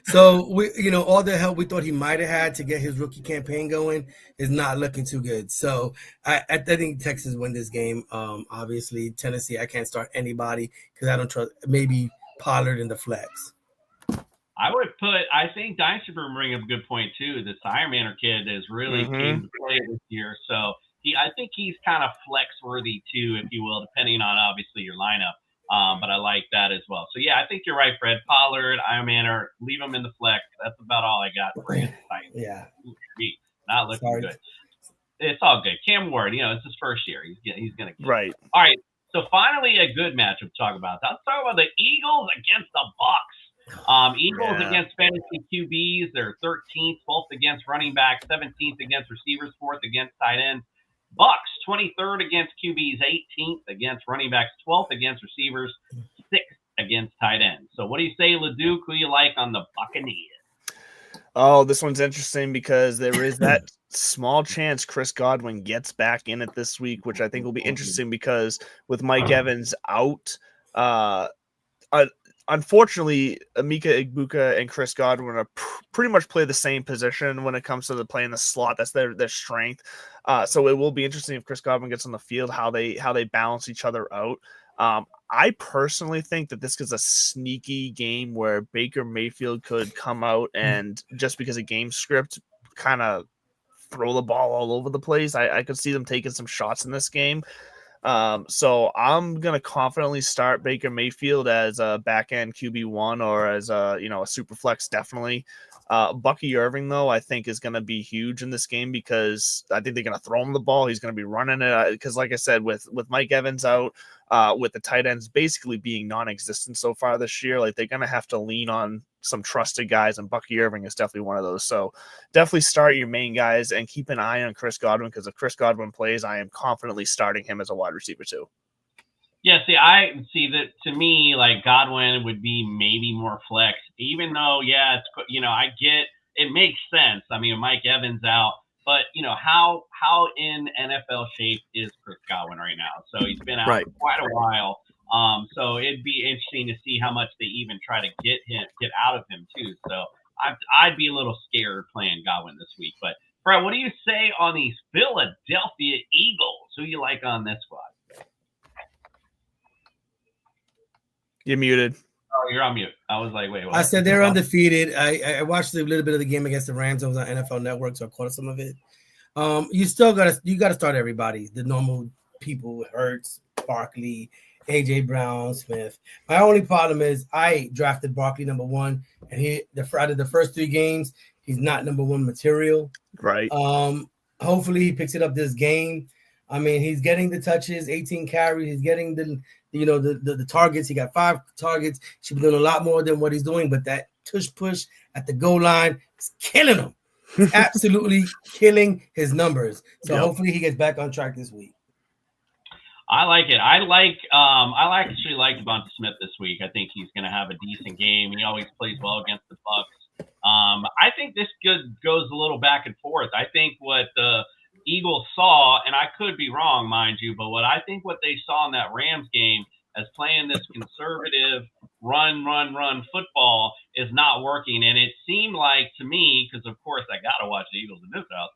So we, you know, all the help we thought he might have had to get his rookie campaign going is not looking too good. So I think Texas win this game. Obviously Tennessee, I can't start anybody because I don't trust maybe Pollard in the flex. I think Dynasty Brew bring up a good point too. This Iron Manor kid is really came to play this year. So I think he's kind of flex worthy too, if you will, depending on obviously your lineup. But I like that as well. So yeah, I think you're right, Fred. Pollard, Iron Manor, leave him in the flex. That's about all I got for you. Yeah. Not looking good. It's all good. Cam Ward, you know, it's his first year. He's gonna get right. All right. So finally a good matchup to talk about. Let's talk about the Eagles against the Bucks. Eagles against fantasy QBs, they're 13th, 12th against running back, 17th against receivers, 4th against tight ends. Bucks 23rd against QBs, 18th against running backs, 12th against receivers, 6th against tight ends. So what do you say, LeDuc? Who you like on the Buccaneers? Oh, this one's interesting because there is that small chance Chris Godwin gets back in it this week, which I think will be interesting because with Mike Evans out, unfortunately, Emeka Egbuka and Chris Godwin are pretty much play the same position when it comes to playing the slot. That's their strength. So it will be interesting if Chris Godwin gets on the field, how they balance each other out. I personally think that this is a sneaky game where Baker Mayfield could come out and just because of game script kind of throw the ball all over the place. I could see them taking some shots in this game. So I'm going to confidently start Baker Mayfield as a back end QB1 or as a super flex. Definitely. Bucky Irving though, I think is going to be huge in this game because I think they're going to throw him the ball. He's going to be running it because like I said, with Mike Evans out, with the tight ends basically being non-existent so far this year, like they're going to have to lean on some trusted guys, and Bucky Irving is definitely one of those. So definitely start your main guys and keep an eye on Chris Godwin because if Chris Godwin plays, I am confidently starting him as a wide receiver too. Yeah, I see that to me, like Godwin would be maybe more flex, even though, it's, I get it makes sense. I mean, Mike Evans out, but how in NFL shape is Chris Godwin right now? So he's been out for quite a while. So it'd be interesting to see how much they even try to get out of him too. So I'd be a little scared playing Godwin this week. But Brett, what do you say on these Philadelphia Eagles? Who you like on this squad? You're muted. Oh, you're on mute. I was like, wait. What? I said they're undefeated. I watched a little bit of the game against the Rams. I was on NFL Network, so I caught some of it. You still gotta start everybody. The normal people: Hurts, Barkley, AJ Brown, Smith. My only problem is I drafted Barkley number 1, and out of the first 3 games, he's not number 1 material. Right. Hopefully he picks it up this game. I mean, he's getting the touches, 18 carries. He's getting the targets. He got 5 targets. Should be doing a lot more than what he's doing, but that push at the goal line is killing him. It's absolutely killing his numbers. So hopefully he gets back on track this week. I like it. I actually like Devonta Smith this week. I think he's going to have a decent game. He always plays well against the Bucs. I think this goes a little back and forth. I think what the Eagles saw, and I could be wrong, mind you, but what they saw in that Rams game as playing this conservative run football is not working. And it seemed like to me, because of course I got to watch the Eagles in this house,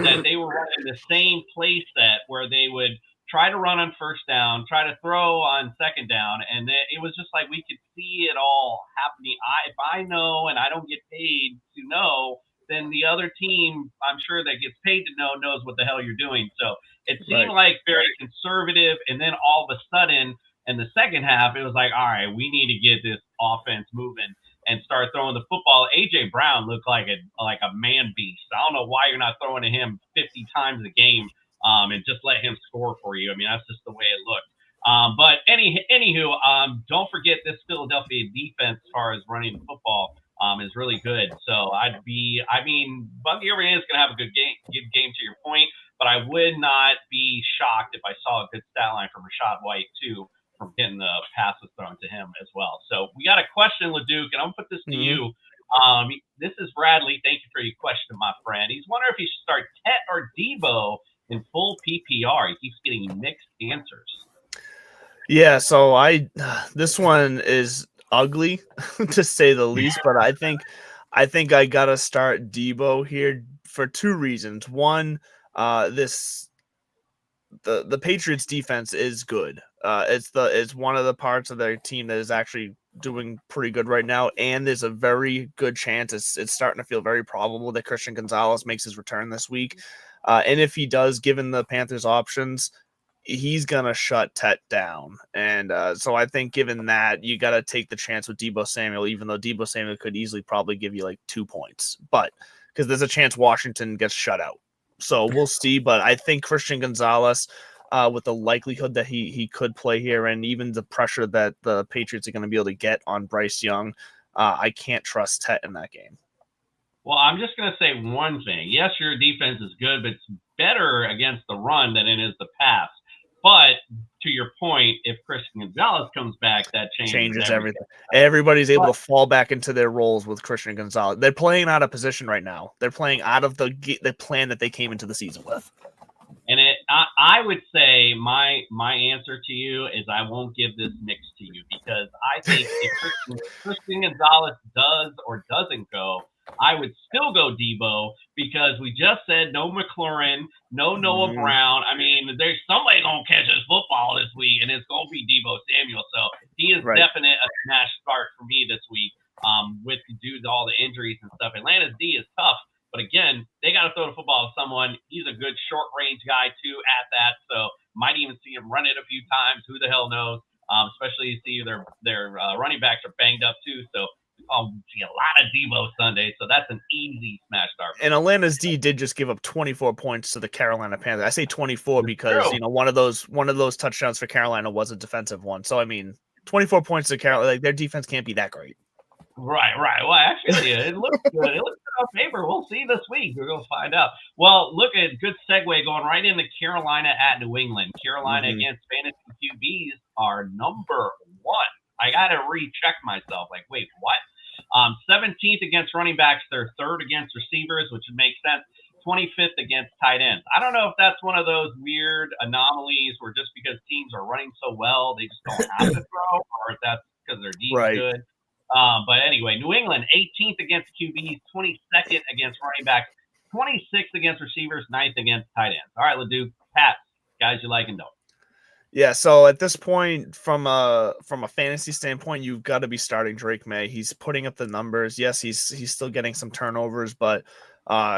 that they were running the same play set where they would try to run on first down, try to throw on second down. And it was just like we could see it all happening. If I know and I don't get paid to know, then the other team, I'm sure that gets paid to know, knows what the hell you're doing. So it seemed like very conservative. And then all of a sudden in the second half, it was like, all right, we need to get this offense moving and start throwing the football. AJ Brown looked like a man beast. I don't know why you're not throwing to him 50 times a game and just let him score for you. I mean, that's just the way it looked. But anywho, don't forget this Philadelphia defense as far as running the football is really good. So Buggy Overhand is going to have a good game to your point, but I would not be shocked if I saw a good stat line from Rashad White too, from getting the passes thrown to him as well. So we got a question, LeDuc, and I'm going to put this to you. This is Bradley. Thank you for your question, my friend. He's wondering if he should start Tet or Debo in full PPR. He keeps getting mixed answers. Yeah, so this one is ugly to say the least, but I think I gotta start Debo here for two reasons. One, the Patriots defense is good. It's one of the parts of their team that is actually doing pretty good right now, and there's a very good chance it's starting to feel very probable that Christian Gonzalez makes his return this week. And if he does, given the Panthers' options, he's gonna shut Tet down. And so I think given that, you got to take the chance with Debo Samuel, even though Debo Samuel could easily probably give you like 2 points, but because there's a chance Washington gets shut out. So we'll see. But I think Christian Gonzalez, with the likelihood that he could play here, and even the pressure that the Patriots are going to be able to get on Bryce Young, I can't trust Tet in that game. Well, I'm just going to say one thing. Yes, your defense is good, but it's better against the run than it is the pass. But to your point, if Christian Gonzalez comes back, that changes everything. Everybody's able to fall back into their roles with Christian Gonzalez. They're playing out of position right now. They're playing out of the plan that they came into the season with. And I would say my answer to you is I won't give this mix to you, because I think if Christian Gonzalez does or doesn't go, I would still go Debo, because we just said no McLaurin, no Noah Brown. I mean, there's somebody going to catch his football this week, and it's going to be Debo Samuel. So he is definite a smash start for me this week, due to all the injuries and stuff. Atlanta's D is tough, but again, they got to throw the football to someone. He's a good short-range guy, too, at that. So might even see him run it a few times. Who the hell knows? Especially you see their running backs are banged up, too. So see a lot of Debo Sunday, so that's an easy smash start. And Atlanta's D did just give up 24 points to the Carolina Panthers. I say 24 because one of those touchdowns for Carolina was a defensive one. So I mean, 24 points to Carolina, like their defense can't be that great. Right. Well, actually, it looks good. It looks good on paper. We'll see this week. We're going to find out. Well, look at good segue going right into Carolina at New England. Carolina against fantasy QBs are number 1. I got to recheck myself. Like, wait, what? 17th against running backs. They're 3rd against receivers, which would make sense. 25th against tight ends. I don't know if that's one of those weird anomalies where just because teams are running so well, they just don't have to throw, or if that's because their D is good. But anyway, New England, 18th against QBs, 22nd against running backs, 26th against receivers, 9th against tight ends. All right, LeDuc, Pat, guys you like and don't. Yeah, so at this point, from a fantasy standpoint, you've got to be starting Drake May. He's putting up the numbers. Yes, he's still getting some turnovers, but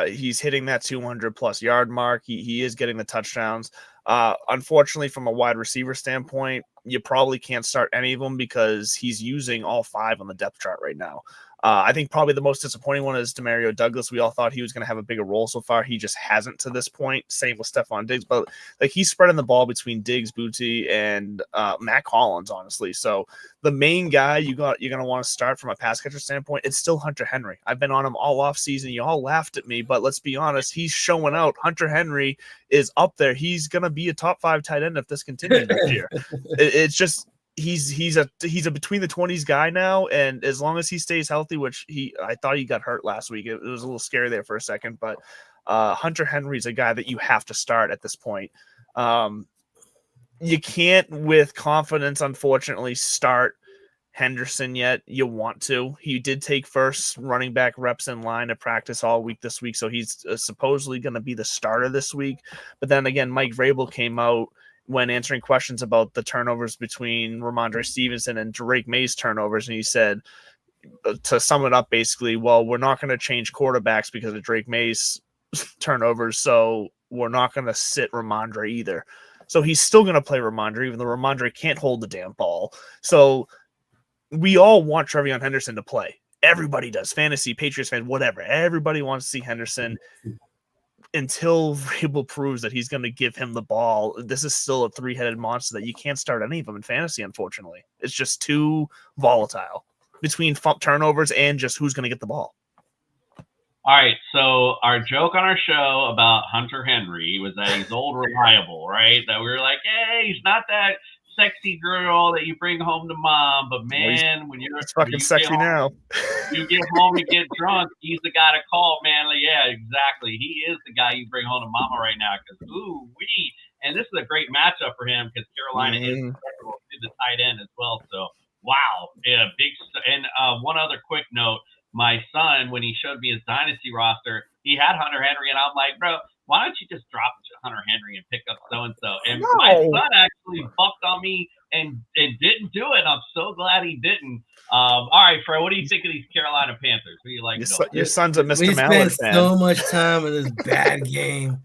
he's hitting that 200-plus yard mark. He is getting the touchdowns. Unfortunately, from a wide receiver standpoint, you probably can't start any of them because he's using all 5 on the depth chart right now. I think probably the most disappointing one is Demario Douglas. We all thought he was going to have a bigger role so far. He just hasn't to this point. Same with Stephon Diggs, but like he's spreading the ball between Diggs, Booty, and Matt Collins, honestly. So the main guy you're going to want to start from a pass catcher standpoint, it's still Hunter Henry. I've been on him all off season. You all laughed at me, but let's be honest, he's showing out. Hunter Henry is up there. He's going to be a top 5 tight end if this continues this year. It's just he's a between the 20s guy now, and as long as he stays healthy, which I thought he got hurt last week. It was a little scary there for a second, but Hunter Henry's a guy that you have to start at this point. You can't with confidence, unfortunately, start Henderson yet. You want to. He did take first running back reps in line to practice all week this week, so he's supposedly going to be the starter this week. But then again, Mike Vrabel came out when answering questions about the turnovers between Ramondre Stevenson and Drake May's turnovers, and he said, to sum it up, basically, well, we're not going to change quarterbacks because of Drake May's turnovers, so we're not going to sit Ramondre either. So he's still going to play Ramondre, even though Ramondre can't hold the damn ball. So we all want Trevion Henderson to play. Everybody does. Fantasy, Patriots fans, whatever. Everybody wants to see Henderson. until Vrabel proves that he's going to give him the ball, this is still a three-headed monster that you can't start any of them in fantasy, unfortunately. It's just too volatile between turnovers and just who's going to get the ball. All right, so our joke on our show about Hunter Henry was that he's old reliable, right? That we were like, hey, he's not that sexy girl that you bring home to mom, but man, when you're fucking sexy now, you get home and get drunk, he's the guy to call, man. Like, yeah, exactly. He is the guy you bring home to mama right now because and this is a great matchup for him because Carolina is susceptible to the tight end as well. So wow, yeah, and one other quick note. My son, when he showed me his dynasty roster, he had Hunter Henry, and I'm like, bro, why don't you just drop Hunter Henry and pick up so-and-so? And my son actually bucked on me and didn't do it. I'm so glad he didn't. All right, Fred, what do you think of these Carolina Panthers? Who do you like? Your son's a Mr. Mallard fan. We spent so much time in this bad game.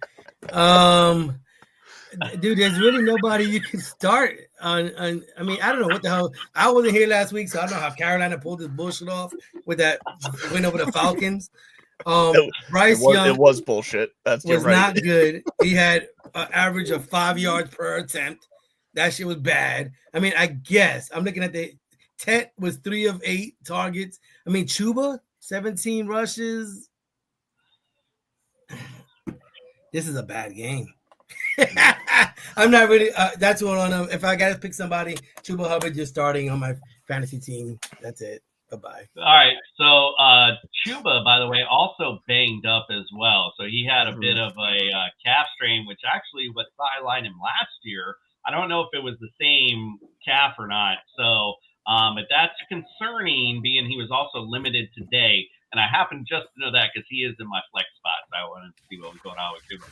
Dude, there's really nobody you can start on. I mean, I don't know what the hell. I wasn't here last week, so I don't know how Carolina pulled this bullshit off with that win over the Falcons. Bryce Young, it was bullshit. Was not good. He had an average of 5 yards per attempt. That shit was bad. I mean, I guess I'm looking at the Tet was 3 of 8 targets. I mean, Chuba 17 rushes. This is a bad game. I'm not really. That's what on them. If I got to pick somebody, Chuba Hubbard just starting on my fantasy team. That's it. Bye-bye. All right. So Chuba, by the way, also banged up as well. So he had a bit of a calf strain, which actually was sidelined him last year. I don't know if it was the same calf or not. So, but that's concerning, being he was also limited today. And I happen just to know that because he is in my flex spot. So I wanted to see what was going on with Chuba.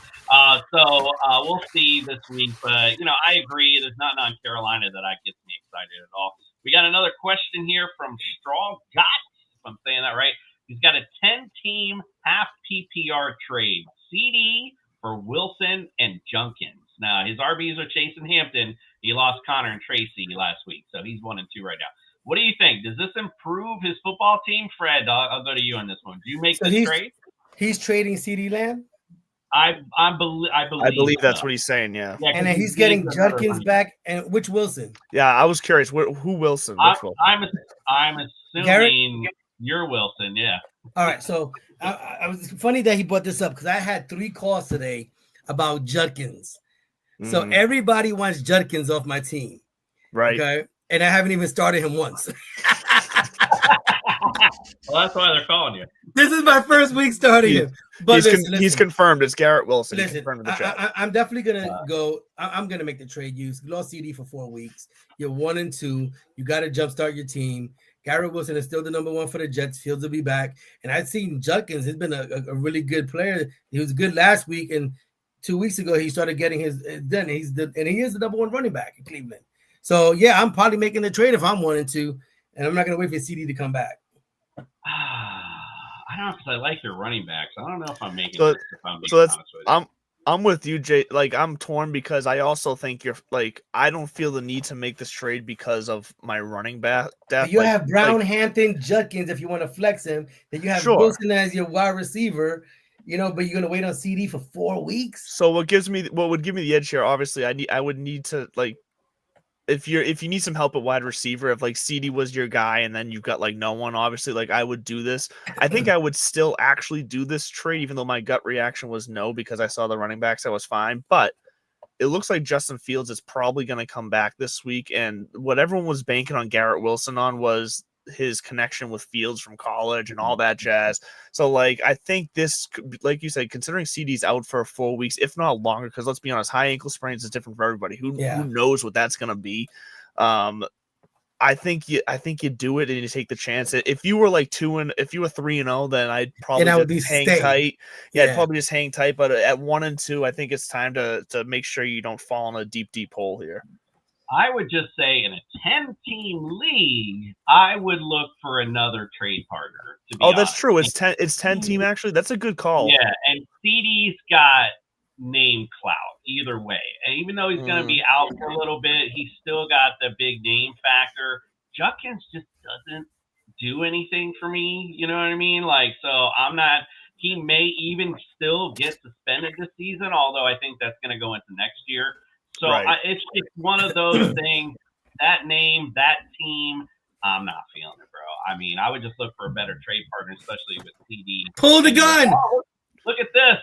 So we'll see this week. But, I agree. There's nothing on Carolina that gets me excited at all. We got another question here from Straw Gots, if I'm saying that right. He's got a 10-team half PPR trade. CD for Wilson and Junkins. Now, his RBs are Chase and Hampton. He lost Connor and Tracy last week. So he's 1-2 right now. What do you think? Does this improve his football team? Fred, I'll go to you on this one. Do you make this trade? He's trading CD Lamb? I believe that's what he's saying, yeah. And then he's getting Judkins back. And which Wilson? Yeah, I was curious. Who Wilson? I'm assuming Garrett? You're Wilson, yeah. All right, so I was funny that he brought this up because I had 3 calls today about Judkins. So everybody wants Judkins off my team. Right. Okay. And I haven't even started him once. Well, that's why they're calling you. This is my first week starting him. But he's confirmed. It's Garrett Wilson. Listen, I'm definitely going to go. I'm going to make the trade use. You lost CD for 4 weeks. You're 1-2. You got to jumpstart your team. Garrett Wilson is still the number 1 for the Jets. Fields will be back. And I've seen Judkins. He's been a really good player. He was good last week. And 2 weeks ago, he started getting his done. And he is the number 1 running back in Cleveland. So, yeah, I'm probably making the trade if I'm 1-2, and I'm not going to wait for CD to come back. I don't know, because I like your running backs. I don't know if I'm making so, this, if I'm being honest with you. I'm with you, Jay. Like, I'm torn because I also think I don't feel the need to make this trade because of my running back depth. You have Brown, Hampton, Judkins if you want to flex him. Then you have Wilson as your wide receiver. But you're gonna wait on CD for 4 weeks. So what would give me the edge here? Obviously, I would need to if you need some help at wide receiver, if CD was your guy and then you've got no one, obviously I would do this. I think I would still actually do this trade, even though my gut reaction was no, because I saw the running backs, I was fine. But it looks like Justin Fields is probably going to come back this week, and what everyone was banking on Garrett Wilson on was his connection with Fields from college and all that jazz. So I think this, like you said, considering CD's out for 4 weeks, if not longer, because let's be honest, high ankle sprains is different for everybody. Who knows what that's going to be? I think you do it and you take the chance. If you were 3-0, then I'd probably just hang tight. Yeah, I'd probably just hang tight. But at 1-2, I think it's time to make sure you don't fall in a deep hole here. I would just say in a 10-team league, I would look for another trade partner. To be honest. That's true. It's 10 team actually. That's a good call. Yeah, and CD's got name clout either way. And even though he's going to be out for a little bit, he's still got the big name factor. Judkins just doesn't do anything for me. You know what I mean? So I'm not He may even still get suspended this season, although I think that's going to go into next year. So it's just one of those things. That name, that team, I'm not feeling it, bro. I mean, I would just look for a better trade partner, especially with CD. Pull the gun. Look at this.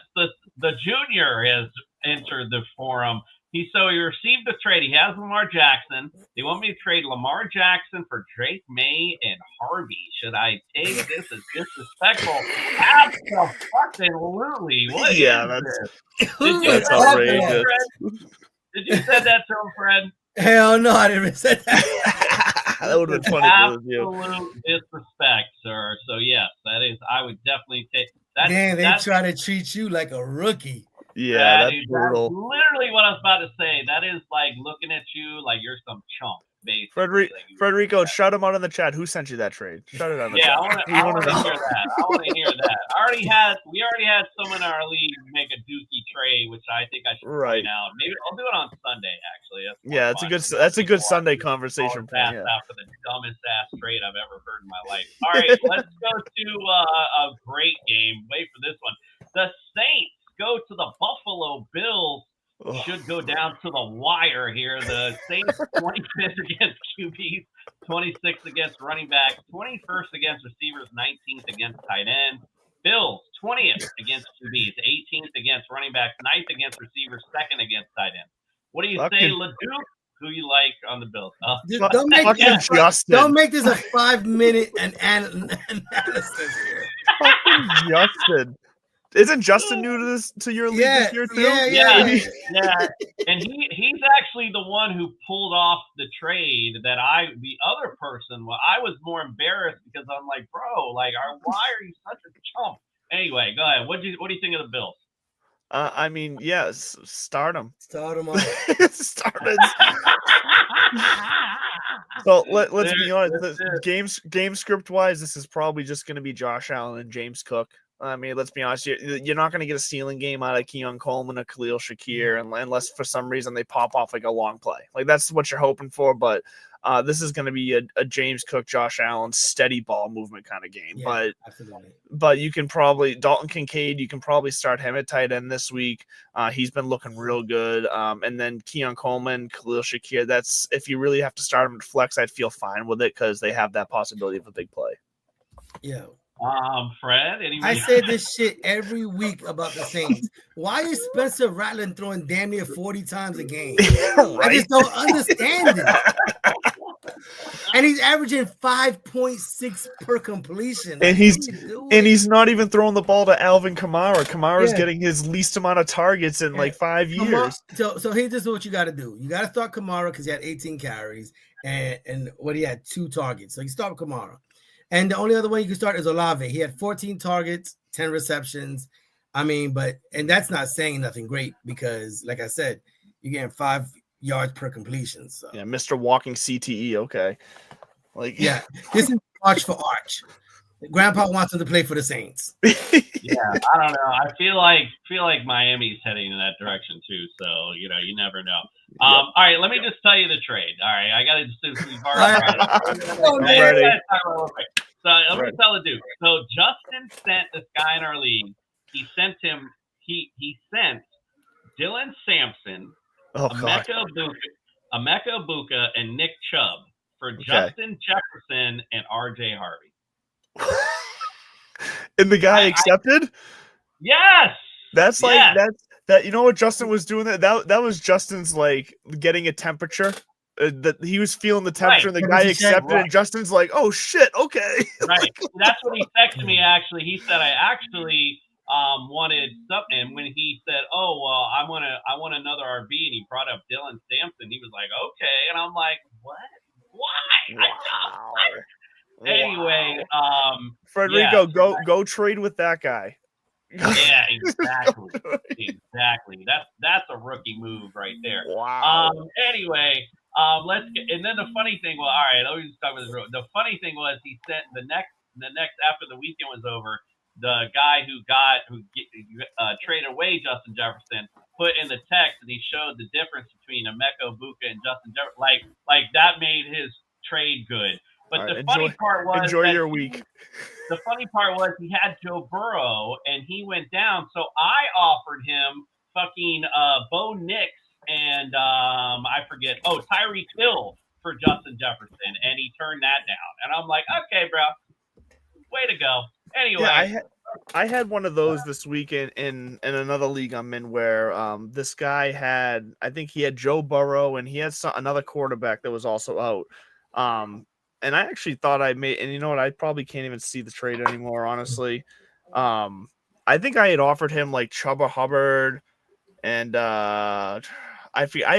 The junior has entered the forum. He received the trade. He has Lamar Jackson. They want me to trade Lamar Jackson for Drake May and Harvey. Should I take this as disrespectful? Absolutely. What is this? That's outrageous. Did you say that to him, Fred? Hell no, I didn't say that. That would have been funny. Absolute disrespect, sir. So yes, that is. I would definitely take that. Damn, they try to treat you like a rookie. Yeah, that's brutal. That's literally what I was about to say. That is like looking at you like you're some chump, basically. Frederico, shout him out in the chat. Who sent you that trade? Shout it out in the chat. I want to hear that. I want to hear that. We already had someone in our league make a dookie trade, which I think I should point out. Maybe I'll do it on Sunday. Actually, that's a good Sunday conversation. After the dumbest ass trade I've ever heard in my life. All right, let's go to a great game. Wait for this one. The Saints go to the Buffalo Bills. Should go down to the wire here. The Saints 25th against QBs, 26th against running backs, 21st against receivers, 19th against tight ends. Bills 20th against QBs, 18th against running backs, 9th against receivers, 2nd against tight ends. What do you say, LeDuc? Who you like on the Bills? Don't make this a 5-minute analysis here. Fucking Justin. Isn't Justin new to your league this year too? Yeah. And he's actually the one who pulled off the trade that the other person. Well, I was more embarrassed because I'm like, bro, like, why are you such a chump? Anyway, go ahead. What do you think of the Bills? I mean, yes, start them. Start them up. Start it. So let's be honest. Game script wise, this is probably just going to be Josh Allen and James Cook. I mean, let's be honest. You're not going to get a ceiling game out of Keon Coleman or Khalil Shakir unless for some reason they pop off like a long play. Like that's what you're hoping for. But this is going to be a James Cook, Josh Allen steady ball movement kind of game. Yeah, but you can probably Dalton Kincaid. You can probably start him at tight end this week. He's been looking real good. And then Keon Coleman, Khalil Shakir. That's if you really have to start him at flex, I'd feel fine with it because they have that possibility of a big play. Yeah. Fred, I say this shit every week about the Saints. Why is Spencer Rattler throwing damn near 40 times a game? I just don't understand it. And he's averaging 5.6 per completion. And he's not even throwing the ball to Alvin Kamara. Kamara's getting his least amount of targets in like 5 years. So here's just what you got to do. You got to start Kamara because he had 18 carries and what he had 2 targets. So you start with Kamara. And the only other way you can start is Olave. He had 14 targets, 10 receptions. I mean, and that's not saying nothing great because, like I said, you're getting 5 yards per completion. So yeah, Mr. Walking CTE. Okay, this is Arch for Arch. Grandpa wants him to play for the Saints. Yeah, I don't know. I feel like Miami's heading in that direction too. So you never know. All right, let me just tell you the trade. All right, I got to just we've already. So let me tell the Duke. So Justin sent this guy in our league. He sent him. He sent Dylan Sampson, Emeka Ibuka, and Nick Chubb for Justin Jefferson and RJ Harvey. And the guy accepted? Yes. That's like that. You know what Justin was doing? That was Justin's like getting a temperature. That he was feeling the temperature, and the guy accepted, and Justin's like, "Oh shit, okay." Right. That's what he texted me. Actually, he said, "I actually wanted something." And when he said, "Oh well, I want another RB," and he brought up Dylan Sampson, he was like, "Okay," and I'm like, "What? Why?" Wow. Anyway, Frederico, go trade with that guy. Yeah, exactly. That's a rookie move right there. Wow. Anyway, let's get, and then the funny thing. Well, all right, let me just talk about this. The funny thing was he sent the next after the weekend was over, the guy who traded away Justin Jefferson put in the text and he showed the difference between Emeka Ibuka and Justin Jefferson. Like that made his trade good. But All the right, funny part was enjoy that your week. The funny part was he had Joe Burrow and he went down. So I offered him fucking Bo Nix and I forget. Oh, Tyreek Hill for Justin Jefferson, and he turned that down. And I'm like, okay, bro, way to go. Anyway, Yeah, I had one of those this week in another league I'm in where this guy had, I think he had Joe Burrow and he had another quarterback that was also out. And I actually thought I made, and you know what, I probably can't even see the trade anymore, honestly. I think I had offered him like Chuba Hubbard, and I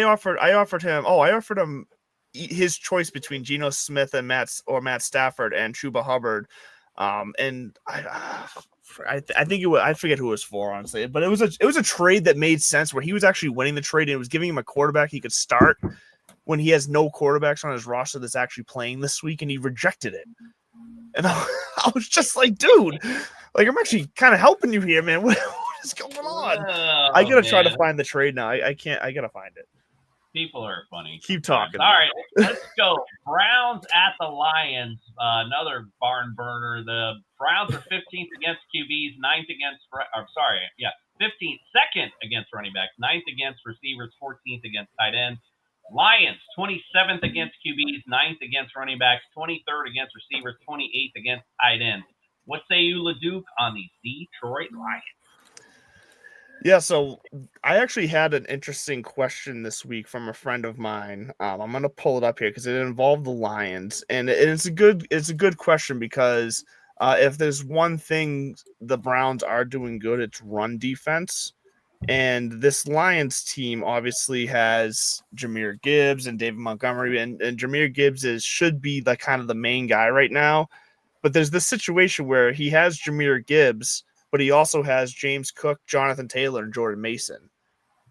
offered him his choice between Geno Smith and Matt Stafford and Chuba Hubbard. And I think it was, I forget who it was for, honestly, but it was a trade that made sense where he was actually winning the trade and it was giving him a quarterback he could start when he has no quarterbacks on his roster that's actually playing this week, and he rejected it. And I was just like, dude, like, I'm actually kind of helping you here, man. What is going on? I gotta try to find the trade now. I can't. I gotta find it. People are funny. Keep talking. All right, let's go. Browns at the Lions. Another barn burner. The Browns are 15th against QBs, 9th against. 15th, second against running backs, 9th against receivers, 14th against tight ends. Lions, 27th against QBs, 9th against running backs, 23rd against receivers, 28th against tight ends. What say you, LeDuc, on the Detroit Lions? Yeah, so I actually had an interesting question this week from a friend of mine. I'm gonna pull it up here because it involved the Lions, and it's a good question because if there's one thing the Browns are doing good, it's run defense. And this Lions team obviously has Jahmyr Gibbs and David Montgomery, and Jahmyr Gibbs should be the kind of the main guy right now. But there's this situation where he has Jahmyr Gibbs, but he also has James Cook, Jonathan Taylor, and Jordan Mason.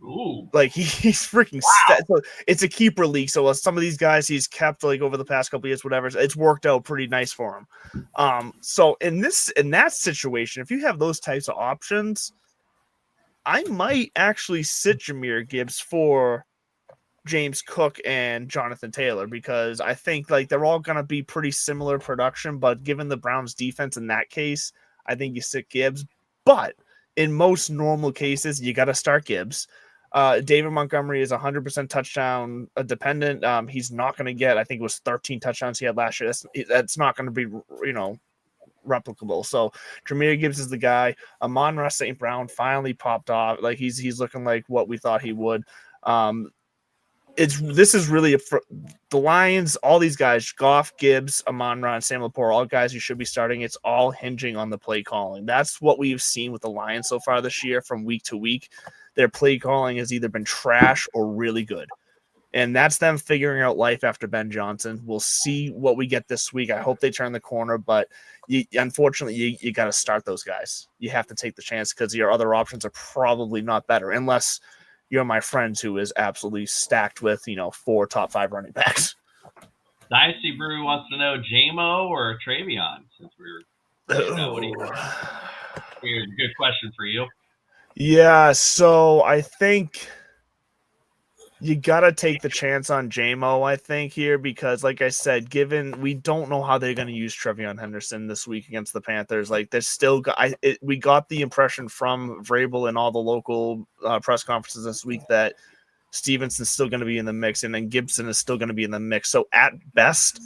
Ooh. Like he's freaking so it's a keeper league. So some of these guys he's kept like over the past couple of years, whatever. It's worked out pretty nice for him. So in that situation, if you have those types of options, I might actually sit Jahmyr Gibbs for James Cook and Jonathan Taylor because I think like they're all going to be pretty similar production, but given the Browns defense in that case, I think you sit Gibbs. But in most normal cases, you got to start Gibbs. David Montgomery is 100% touchdown dependent. He's not going to get, I think it was 13 touchdowns he had last year. That's not going to be, replicable. So Jahmyr Gibbs is the guy. Amon-Ra St. Brown finally popped off. Like he's looking like what we thought he would. This is really the Lions, all these guys, Goff, Gibbs, Amon-Ra, and Sam Laporte, all guys you should be starting. It's all hinging on the play calling. That's what we've seen with the Lions so far this year from week to week. Their play calling has either been trash or really good. And that's them figuring out life after Ben Johnson. We'll see what we get this week. I hope they turn the corner, but unfortunately, you got to start those guys. You have to take the chance because your other options are probably not better unless you're my friends who is absolutely stacked with, 4 top 5 running backs. Dynasty Brew wants to know J-Mo or Travion, since good question for you. Yeah, so I think you got to take the chance on J-Mo, I think, here, because, like I said, given we don't know how they're going to use Trevion Henderson this week against the Panthers. Like, there's still we got the impression from Vrabel and all the local press conferences this week that Stevenson's still going to be in the mix, and then Gibson is still going to be in the mix. So, at best,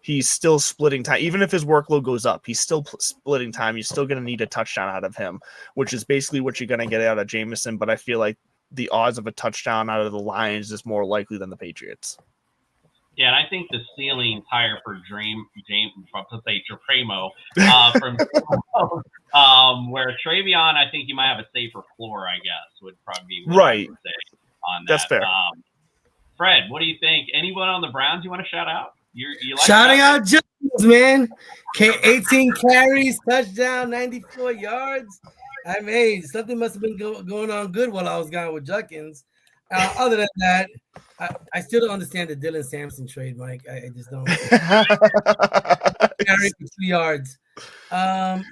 he's still splitting time. Even if his workload goes up, he's still splitting time. You're still going to need a touchdown out of him, which is basically what you're going to get out of Jameson. But I feel like the odds of a touchdown out of the Lions is more likely than the Patriots. Yeah, and I think the ceiling higher for Tremo from where Travion, I think you might have a safer floor, I guess, would probably be what right. I would say on that. That's fair. Fred, what do you think? Anyone on the Browns you want to shout out? You like shouting out Junkins, man. 18 carries, touchdown, 94 yards. I mean, something must have been going on good while I was gone with Junkins. Other than that, I still don't understand the Dylan Sampson trade, Mike. I just don't. Carry for 2 yards.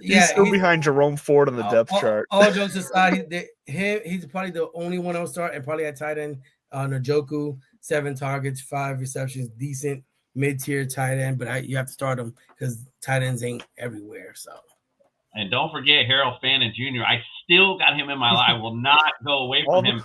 He's still behind Jerome Ford on the depth chart. All jokes aside, he's probably the only one I'll start, and probably at tight end Njoku, 7 targets, 5 receptions, decent mid-tier tight end, but you have to start him because tight ends ain't everywhere. So. And don't forget Harold Fannin Jr. I still got him in my line. I will not go away from him.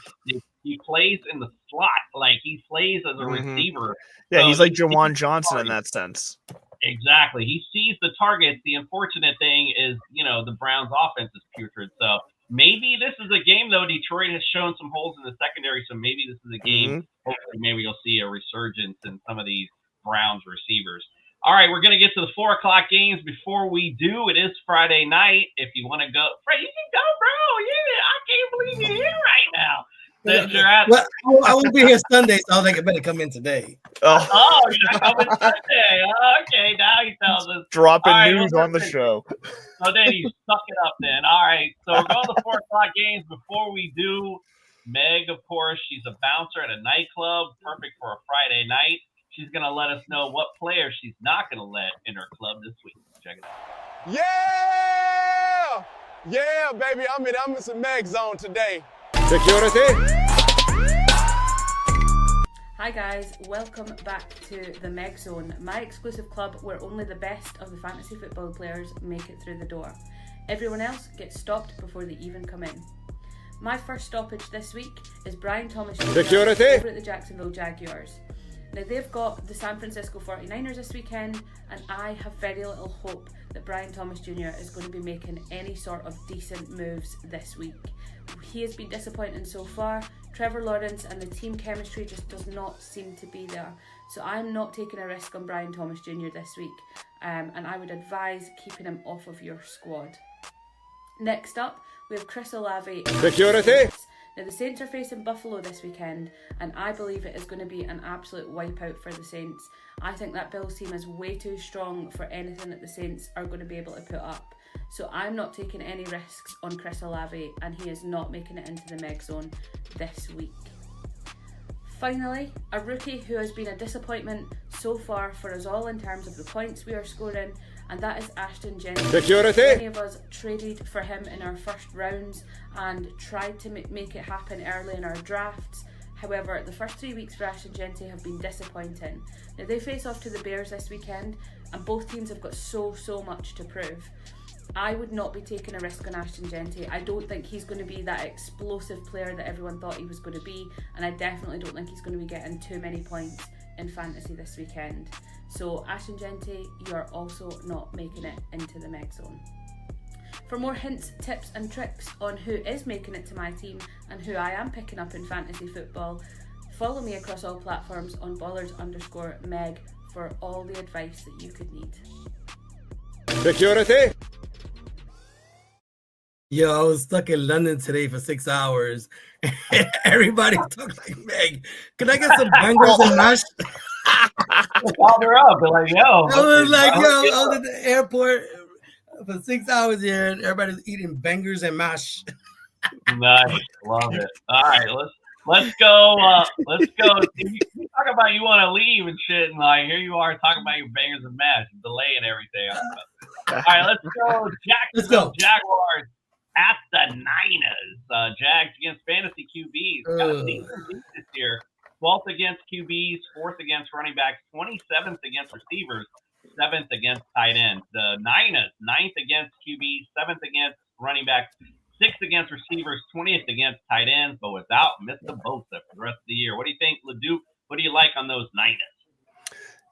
He plays in the slot. Like, he plays as a receiver. Yeah, so he's like Jawan Johnson in that sense. Exactly. He sees the targets. The unfortunate thing is, the Browns' offense is putrid. So maybe this is a game, though. Detroit has shown some holes in the secondary, so maybe this is a game. Hopefully, maybe you'll see a resurgence in some of these Browns receivers. All right, we're going to get to the 4 o'clock games. Before we do, it is Friday night. If you want to go, Fred, you can go, bro. Yeah, I can't believe you're here right now. Well, I won't be here Sunday, so I think I better come in today. Oh, you're coming Sunday. Okay, now he tells us. Dropping news on the show. So then you suck it up then. All right, so we're going to the 4 o'clock games. Before we do, Meg, of course, she's a bouncer at a nightclub, perfect for a Friday night. She's going to let us know what player she's not going to let in her club this week. Check it out. Yeah! Yeah, baby, I'm in some MEG Zone today. Security. Hi guys, welcome back to the MEG Zone, my exclusive club where only the best of the fantasy football players make it through the door. Everyone else gets stopped before they even come in. My first stoppage this week is Brian Thomas Jr. Security. over at the Jacksonville Jaguars. Now they've got the San Francisco 49ers this weekend, and I have very little hope that Brian Thomas Jr. is going to be making any sort of decent moves this week. He has been disappointing so far. Trevor Lawrence and the team chemistry just does not seem to be there. So I'm not taking a risk on Brian Thomas Jr. this week, and I would advise keeping him off of your squad. Next up, we have Chris Olave. Security. Now the Saints are facing Buffalo this weekend, and I believe it is going to be an absolute wipeout for the Saints. I think that Bills team is way too strong for anything that the Saints are going to be able to put up. So I'm not taking any risks on Chris Olave, and he is not making it into the MEG Zone this week. Finally, a rookie who has been a disappointment so far for us all in terms of the points we are scoring, and that is Ashton Jennings. Security. Many of us traded for him in our first rounds and tried to make it happen early in our drafts. However, the first 3 weeks for Ashton Jennings have been disappointing. Now they face off to the Bears this weekend, and both teams have got so much to prove. I would not be taking a risk on Ashton Jennings. I don't think he's going to be that explosive player that everyone thought he was going to be, and I definitely don't think he's going to be getting too many points in fantasy this weekend. So Ashton Jennings, you are also not making it into the MEG Zone. For more hints, tips and tricks on who is making it to my team and who I am picking up in fantasy football, follow me across all platforms on Ballers_Meg for all the advice that you could need. Security. Yo, I was stuck in London today for 6 hours. Everybody talks like Meg. Can I get some bangers and mash? Call her up. They're like, yo. I was at the airport for 6 hours here, and everybody's eating bangers and mash. Nice, love it. All right, let's go. Let's go. You talk about you want to leave and shit, and like here you are talking about your bangers and mash, delay and everything. All right, let's go. Jacksonville Jaguars at the Niners. Jags against fantasy QBs. Got a decent beat this year. 12th against QBs, 4th against running backs, 27th against receivers, 7th against tight ends. The Niners, 9th against QBs, 7th against running backs, 6th against receivers, 20th against tight ends, but without Mr. Bosa for the rest of the year. What do you think, Leduc? What do you like on those Niners?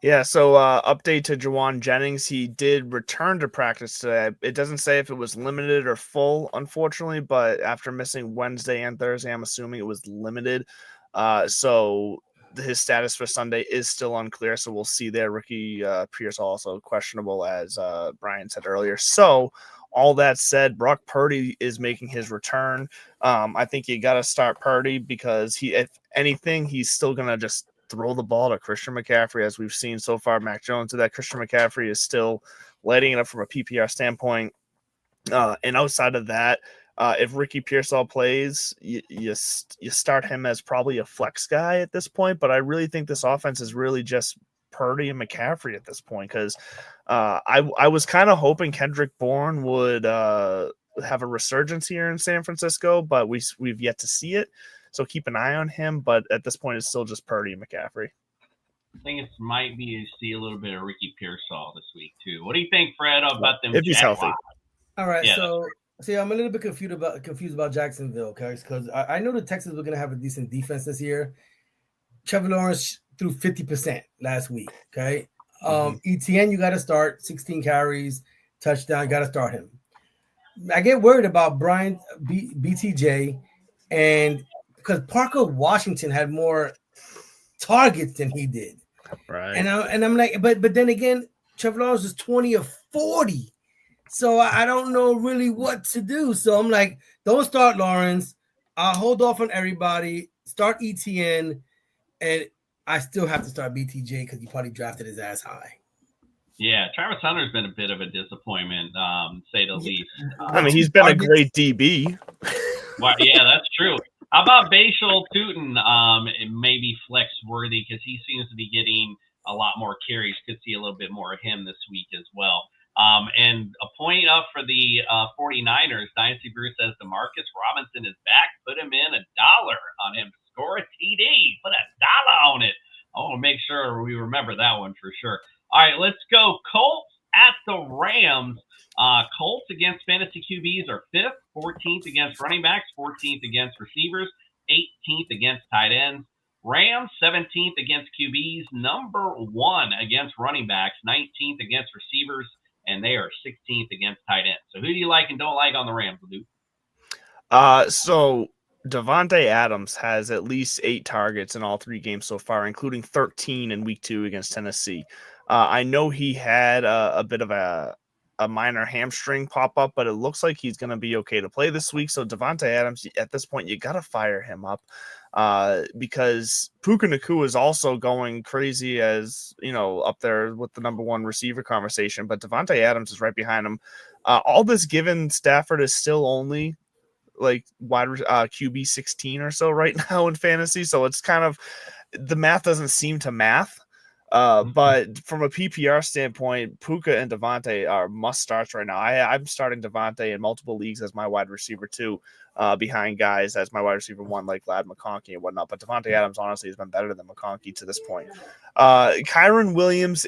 Yeah, so update to Jawan Jennings. He did return to practice today. It doesn't say if it was limited or full, unfortunately, but after missing Wednesday and Thursday, I'm assuming it was limited. So his status for Sunday is still unclear, so we'll see there. Ricky Pierce also questionable, as Brian said earlier. So all that said, Brock Purdy is making his return. I think you got to start Purdy because if anything, he's still going to just throw the ball to Christian McCaffrey, as we've seen so far. Mac Jones did that. Christian McCaffrey is still lighting it up from a PPR standpoint. And outside of that, if Ricky Pearsall plays, you start him as probably a flex guy at this point. But I really think this offense is really just Purdy and McCaffrey at this point, because I was kind of hoping Kendrick Bourne would have a resurgence here in San Francisco, but we've yet to see it. So keep an eye on him. But at this point, it's still just Purdy and McCaffrey. I think it might be to see a little bit of Ricky Pearsall this week too. What do you think, Fred, about them? If he's healthy. All right, Yeah. so see, I'm a little bit confused about Jacksonville, okay? Because I know the Texans were going to have a decent defense this year. Trevor Lawrence threw 50% last week, okay? ETN, you got to start 16 carries, touchdown. You got to start him. I get worried about Brian BTJ, and because Parker Washington had more targets than he did, right? And I'm like, but then again, Trevor Lawrence is 20 of 40, so I don't know really what to do. So I'm like, don't start Lawrence. I'll hold off on everybody. Start ETN, and I still have to start BTJ because you probably drafted his ass high. Yeah, Travis Hunter's been a bit of a disappointment, say the least. I mean, he's been a great DB. Well, yeah, that's true. How about Bashal Tootin? It may be flex worthy because he seems to be getting a lot more carries. Could see a little bit more of him this week as well. And a point up for the 49ers. Dynasty Bruce says DeMarcus Robinson is back. Put him in $1 on him to score a TD. Put $1 on it. I want to make sure we remember that one for sure. All right, let's go. Colts at the Rams. Colts against fantasy QBs are 5th, 14th against running backs, 14th against receivers, 18th against tight ends. Rams 17th against QBs, number 1 against running backs, 19th against receivers, and they are 16th against tight ends. So who do you like and don't like on the Rams, Luke? So Devontae Adams has at least 8 targets in all 3 games so far, including 13 in week 2 against Tennessee. I know he had a bit of a minor hamstring pop up, but it looks like he's going to be okay to play this week. So Devontae Adams, at this point, you got to fire him up because Puka Nacua is also going crazy as, up there with the number 1 receiver conversation, but Devontae Adams is right behind him. All this given, Stafford is still only like wide QB 16 or so right now in fantasy. So it's kind of, the math doesn't seem to math. But from a PPR standpoint, Puka and Devontae are must starts right now. I'm starting Devontae in multiple leagues as my wide receiver 2, behind guys as my wide receiver 1 like Ladd McConkey and whatnot. But Devontae Adams honestly has been better than McConkey to this point. Kyron Williams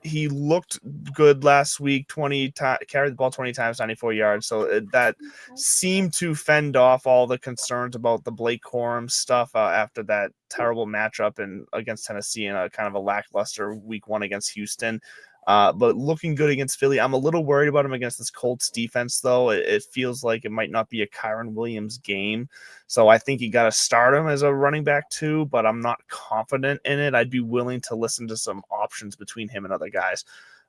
he looked good last week, carried the ball 20 times, 94 yards. So that seemed to fend off all the concerns about the Blake Corum stuff after that terrible matchup against Tennessee and a kind of a lackluster week 1 against Houston. But looking good against Philly. I'm a little worried about him against this Colts defense, though. It feels like it might not be a Kyron Williams game. So I think you got to start him as a running back too, but I'm not confident in it. I'd be willing to listen to some options between him and other guys.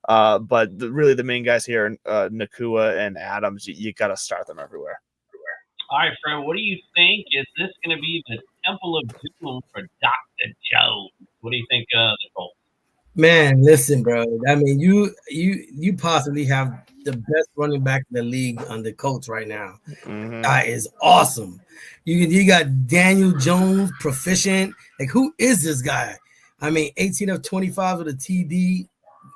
But really the main guys here, Nacua and Adams, you got to start them everywhere. All right, Fred, what do you think? Is this going to be the Temple of Doom for Dr. Jones? What do you think of the Colts? Man, listen, bro. I mean, you possibly have the best running back in the league on the Colts right now. Mm-hmm. That is awesome. You got Daniel Jones, proficient. Like, who is this guy? I mean, 18 of 25 with a TD,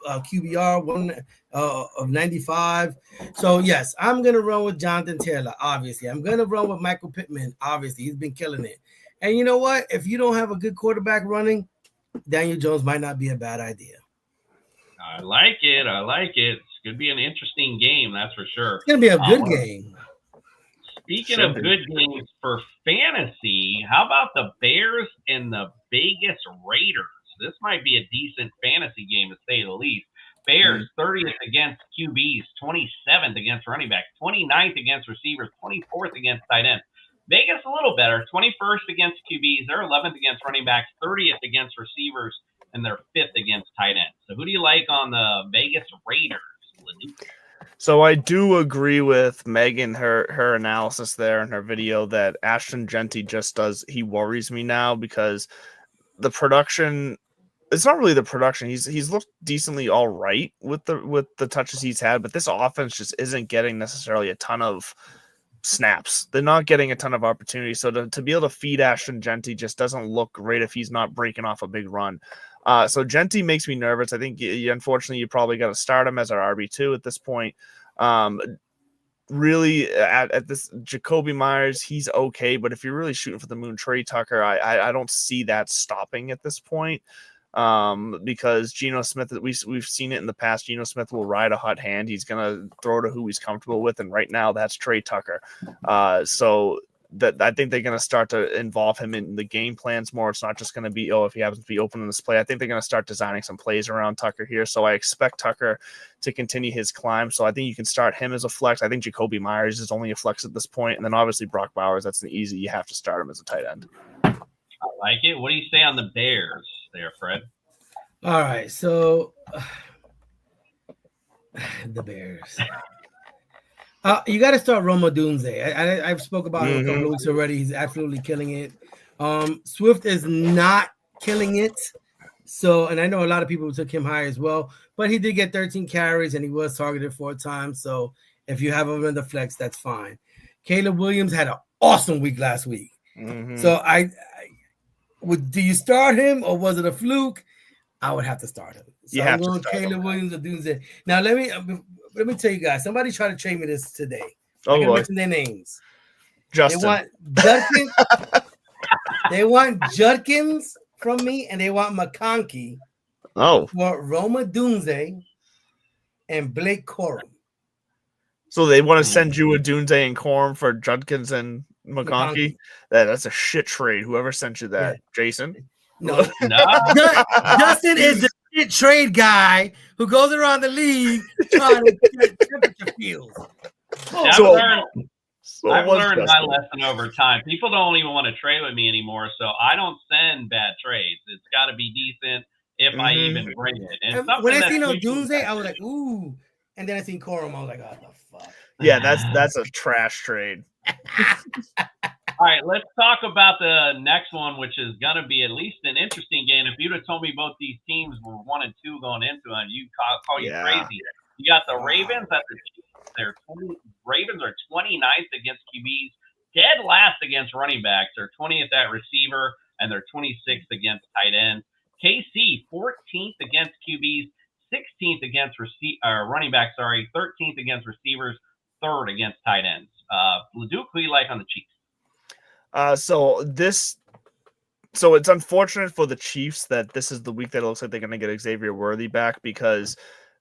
QBR, 1 of 95. So, yes, I'm going to run with Jonathan Taylor, obviously. I'm going to run with Michael Pittman, obviously. He's been killing it. And you know what? If you don't have a good quarterback running, Daniel Jones might not be a bad idea. I like it. It's going to be an interesting game, that's for sure. It's going to be a good game. Speaking of good games for fantasy, how about the Bears and the Vegas Raiders? This might be a decent fantasy game, to say the least. Bears, 30th against QBs, 27th against running backs, 29th against receivers, 24th against tight ends. Vegas a little better, 21st against QBs, they're 11th against running backs, 30th against receivers, and they're 5th against tight ends. So who do you like on the Vegas Raiders? So I do agree with Megan, her analysis there in her video that Ashton Genty he worries me now because the production, it's not really the production. He's looked decently all right with the touches he's had, but this offense just isn't getting necessarily a ton of snaps. They're not getting a ton of opportunities. So to be able to feed Ashton Genty just doesn't look great if he's not breaking off a big run. So Genty makes me nervous. I think unfortunately you probably got to start him as our RB2 at this point. Really at this Jacoby Myers, he's okay, but if you're really shooting for the moon, Trey Tucker, I don't see that stopping at this point. because Geno Smith, we've seen it in the past. Geno Smith will ride a hot hand. He's gonna throw to who he's comfortable with, and right now that's Trey Tucker. So that I think they're gonna start to involve him in the game plans more. It's not just gonna be if he happens to be open in this play. I think they're gonna start designing some plays around Tucker here. So I expect Tucker to continue his climb. So I think you can start him as a flex. I think Jacoby Myers is only a flex at this point, and then obviously Brock Bowers. That's an easy. You have to start him as a tight end. I like it. What do you say on the Bears there, Fred? All right, so the Bears. You got to start Roma Dunze. I've spoke about it a couple of weeks already. He's absolutely killing it. Swift is not killing it. So, and I know a lot of people took him high as well, but he did get 13 carries and he was targeted 4 times. So if you have him in the flex, that's fine. Caleb Williams had an awesome week last week. So do you start him or was it a fluke? I would have to start him. So I'm going Caleb Williams or Dunze. Now let me tell you guys. Somebody tried to trade me this today. I can mention their names. Justin. They want Judkins. They want Judkins from me, and they want McConkey. For Roma Dunze and Blake Corum. So they want to send you a Dunze and Corum for Judkins and McConkey? That's a shit trade. Whoever sent you that, Jason? No. Justin is the shit trade guy who goes around the league trying to get temperature feels. I've learned my lesson over time. People don't even want to trade with me anymore, so I don't send bad trades. It's got to be decent if I even bring it. And when I seen Dunze, I was like, ooh. And then I seen Corum, I was like, oh, the fuck. Yeah, that's a trash trade. All right, let's talk about the next one, which is going to be at least an interesting game. If you'd have told me both these teams were 1 and 2 going into it, you'd call you crazy. You got the Ravens at the Chiefs. Ravens are 29th against QBs, dead last against running backs. They're 20th at receiver, and they're 26th against tight ends. KC, 14th against QBs, 16th against running backs, 13th against receivers, 3rd against tight ends. Leduc, who you like on the Chiefs? So it's unfortunate for the Chiefs that this is the week that it looks like they're going to get Xavier Worthy back, because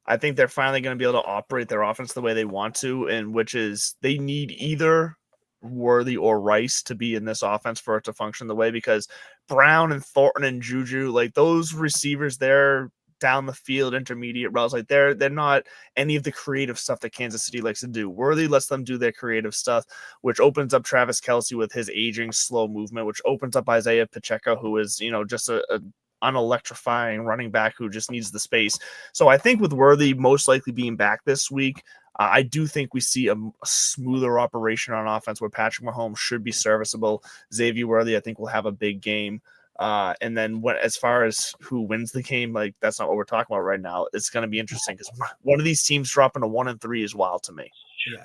I think they're finally going to be able to operate their offense the way they want to, and which is they need either Worthy or Rice to be in this offense for it to function the way, because Brown and Thornton and Juju, like those receivers, they're down the field, intermediate routes, like they're not any of the creative stuff that Kansas City likes to do. Worthy lets them do their creative stuff, which opens up Travis Kelce with his aging slow movement, which opens up Isaiah Pacheco, who is just a unelectrifying running back who just needs the space. So I think with Worthy most likely being back this week, I do think we see a smoother operation on offense where Patrick Mahomes should be serviceable. Xavier Worthy, I think, will have a big game. And then as far as who wins the game, like that's not what we're talking about right now. It's going to be interesting because one of these teams dropping to 1 and 3 is wild to me.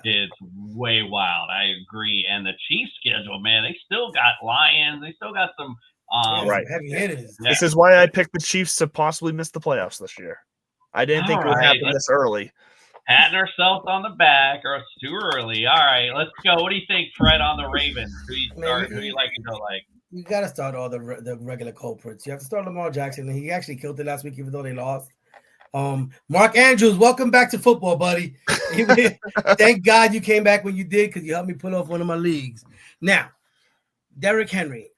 It's way wild. I agree. And the Chiefs schedule, man, they still got Lions. They still got some heavy hitters. This is why I picked the Chiefs to possibly miss the playoffs this year. I didn't think it would happen this early. Patting ourselves on the back, or it's too early. All right, let's go. What do you think, Fred, on the Ravens? Who you like to go like? You got to start all the regular culprits. You have to start Lamar Jackson. He actually killed it last week, even though they lost. Mark Andrews, welcome back to football, buddy. Thank God you came back when you did, because you helped me pull off one of my leagues. Now, Derrick Henry.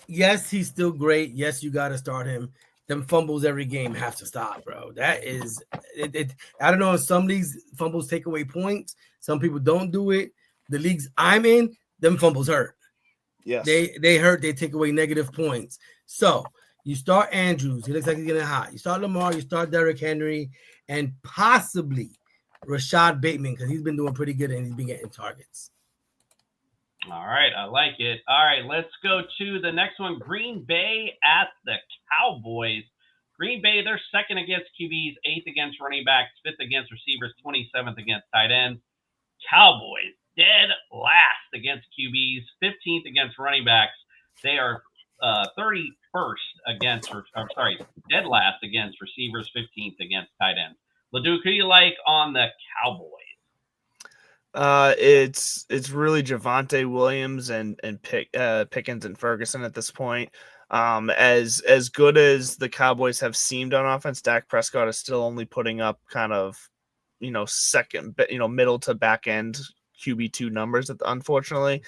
Yes, he's still great. Yes, you got to start him. Them fumbles every game have to stop, bro. That is it. I don't know if some leagues fumbles take away points. Some people don't do it. The leagues I'm in, them fumbles hurt. Yes. They hurt. They take away negative points. So you start Andrews. He looks like he's getting hot. You start Lamar. You start Derrick Henry, and possibly Rashad Bateman, because he's been doing pretty good and he's been getting targets. All right, I like it. All right, let's go to the next one. Green Bay at the Cowboys. Green Bay, they're 2nd against QBs, 8th against running backs, 5th against receivers, 27th against tight ends. Cowboys, dead last against QBs, 15th against running backs. They are 31st against, dead last against receivers, 15th against tight ends. Leduc, who you like on the Cowboys? It's really Javonte Williams and Pickens and Ferguson at this point. As good as the Cowboys have seemed on offense, Dak Prescott is still only putting up kind of, second, middle to back end QB2 numbers, unfortunately.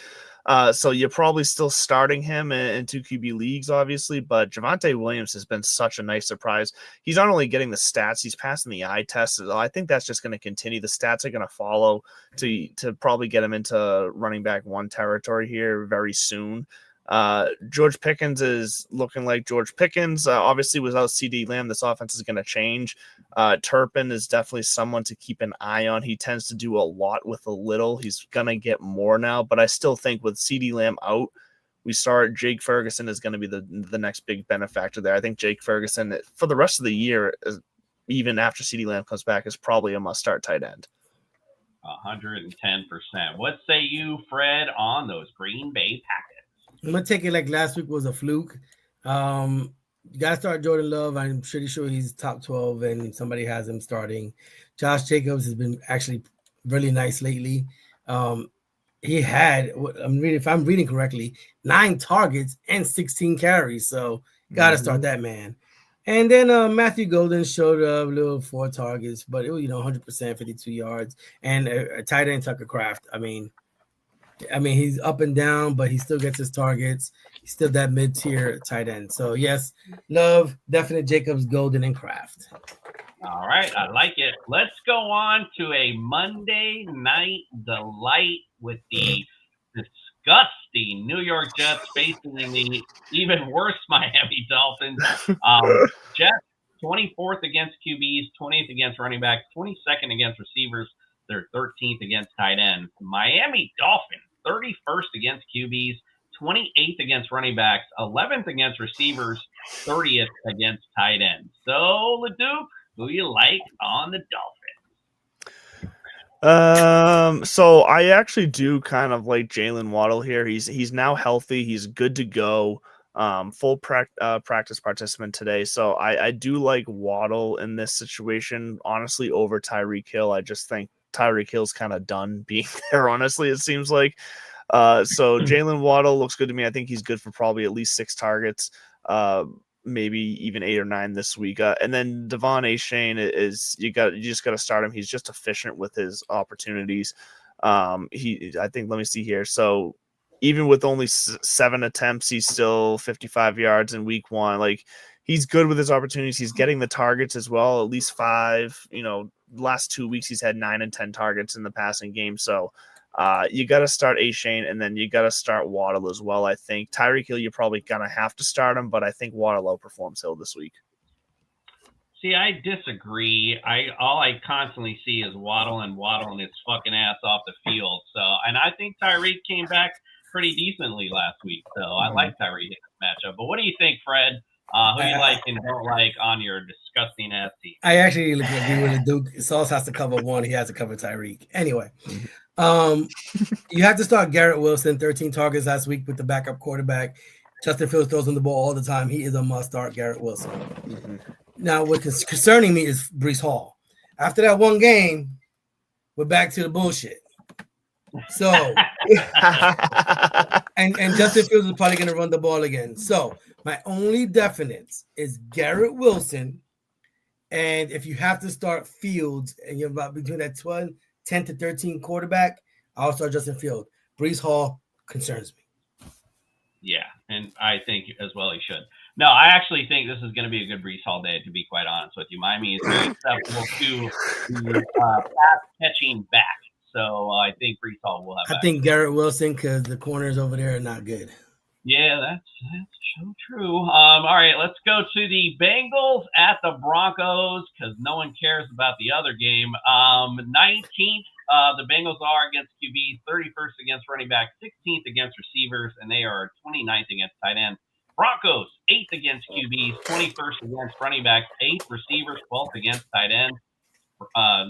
So you're probably still starting him in 2 QB leagues, obviously, but Javonte Williams has been such a nice surprise. He's not only getting the stats, he's passing the eye test. So I think that's just going to continue. The stats are going to follow to probably get him into running back 1 territory here very soon. George Pickens is looking like George Pickens. Obviously, without CeeDee Lamb, this offense is going to change. Turpin is definitely someone to keep an eye on. He tends to do a lot with a little. He's going to get more now, but I still think with CeeDee Lamb out, we start Jake Ferguson is going to be the next big benefactor there. I think Jake Ferguson, for the rest of the year, even after CeeDee Lamb comes back, is probably a must-start tight end. 110%. What say you, Fred, on those Green Bay Packers? I'm gonna take it like last week was a fluke. You gotta start Jordan Love. I'm pretty sure he's top 12 and somebody has him starting. Josh Jacobs has been actually really nice lately. He had, if I'm reading correctly, 9 targets and 16 carries. So gotta start that man. And then Matthew Golden showed up, a little 4 targets, but it was 100%, 52 yards, and a tight end Tucker Kraft. I mean, he's up and down, but he still gets his targets. He's still that mid-tier tight end. So, yes, Love, definite Jacobs, Golden, and Kraft. All right, I like it. Let's go on to a Monday night delight with the disgusting New York Jets facing the even worse Miami Dolphins. Jets, 24th against QBs, 20th against running backs, 22nd against receivers. They're 13th against tight ends. Miami Dolphins, 31st against QBs, 28th against running backs, 11th against receivers, 30th against tight ends. So, Leduc, who you like on the Dolphins? So I actually do kind of like Jalen Waddle here. He's now healthy. He's good to go. Full practice participant today. So I do like Waddle in this situation, honestly, over Tyreek Hill. I just think Tyreek Hill's kind of done being there, honestly, it seems like. So Jalen Waddle looks good to me. I think he's good for probably at least 6 targets, maybe even 8 or 9 this week. And then Devon Achane you just got to start him. He's just efficient with his opportunities. I think, let me see here. So even with only 7 attempts, he's still 55 yards in week 1. Like, he's good with his opportunities. He's getting the targets as well, at least 5. Last 2 weeks, he's had 9 and 10 targets in the passing game. So you got to start Achane, and then you got to start Waddle as well, I think. Tyreek Hill, you're probably going to have to start him, but I think Waddle outperforms Hill this week. See, I disagree. All I constantly see is Waddle and his fucking ass off the field. So, and I think Tyreek came back pretty decently last week. So I like Tyreek in this matchup. But what do you think, Fred? Who you like and don't like on your disgusting ass team? I actually agree with the Duke. Sauce has to cover 1. He has to cover Tyreek. Anyway, you have to start Garrett Wilson, 13 targets last week with the backup quarterback. Justin Fields throws him the ball all the time. He is a must start, Garrett Wilson. Now, what's concerning me is Breece Hall. After that one game, we're back to the bullshit. So, and Justin Fields is probably going to run the ball again. So, my only definite is Garrett Wilson. And if you have to start Fields and you're about between that 10 to 13 quarterback, I'll start Justin Fields. Breece Hall concerns me. Yeah, and I think as well he should. No, I actually think this is going to be a good Breece Hall day, to be quite honest with you. Miami is very susceptible to pass catching back. So I think Breece Hall will have. I think Garrett Wilson, because the corners over there are not good. Yeah, that's so true. All right, let's go to the Bengals at the Broncos, because no one cares about the other game. 19th, the Bengals are against QBs, 31st against running back, 16th against receivers, and they are 29th against tight end. Broncos, 8th against QBs, 21st against running backs, 8th receivers, 12th against tight end.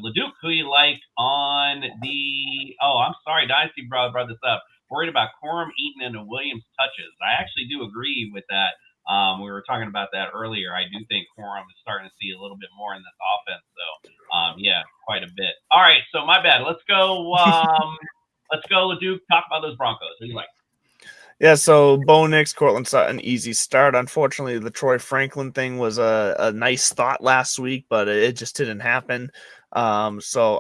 Leduc, who you like on the – I'm sorry, Dynasty brought this up. Worried about Corum, Eaton, and Williams touches. I actually do agree with that. We were talking about that earlier. I do think Corum is starting to see a little bit more in this offense. So, yeah, quite a bit. All right, so my bad. Let's go, Leduc, talk about those Broncos. Who do you like? Yeah, so Bo Nix, Cortland Sutton, easy start. Unfortunately, the Troy Franklin thing was a nice thought last week, but it just didn't happen. So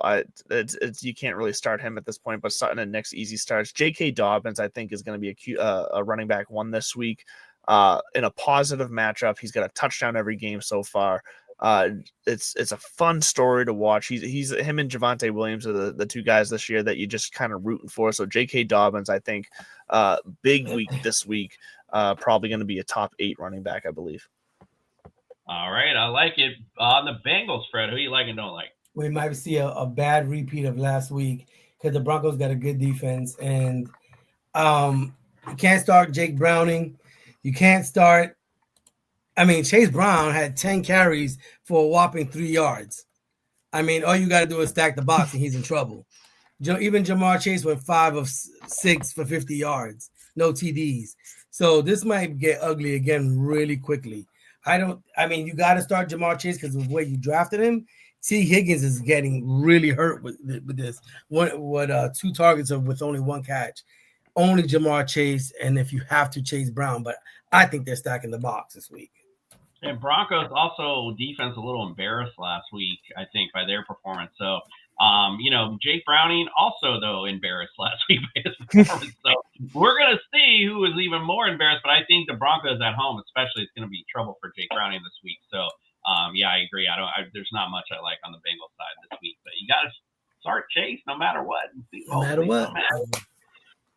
it's you can't really start him at this point. But Sutton and Nix easy starts. J.K. Dobbins, I think, is going to be a running back one this week. In a positive matchup, he's got a touchdown every game so far. It's a fun story to watch. He's him and Javonte Williams are the two guys this year that you just kind of rooting for. So J.K. Dobbins, I think, big week this week. Probably going to be a top 8 running back, I believe. All right, I like it. On the Bengals, Fred, who you like and don't like? We might see a bad repeat of last week because the Broncos got a good defense, and you can't start Jake Browning. You can't start. I mean, Chase Brown had 10 carries for a whopping 3 yards. I mean, all you got to do is stack the box, and he's in trouble. Even Jamar Chase went 5 of 6 for 50 yards, no TDs. So this might get ugly again really quickly. I mean, you got to start Jamar Chase because of the way you drafted him. T. Higgins is getting really hurt with this. 2 targets with only 1 catch. Only Jamar Chase, and if you have to, Chase Brown. But I think they're stacking the box this week. And Broncos also defense a little embarrassed last week, I think, by their performance. So, Jake Browning also, though, embarrassed last week by his performance. So we're going to see who is even more embarrassed. But I think the Broncos at home, especially, it's going to be trouble for Jake Browning this week. So, I agree. There's not much I like on the Bengals side this week. But you got to start Chase no matter what. No matter what.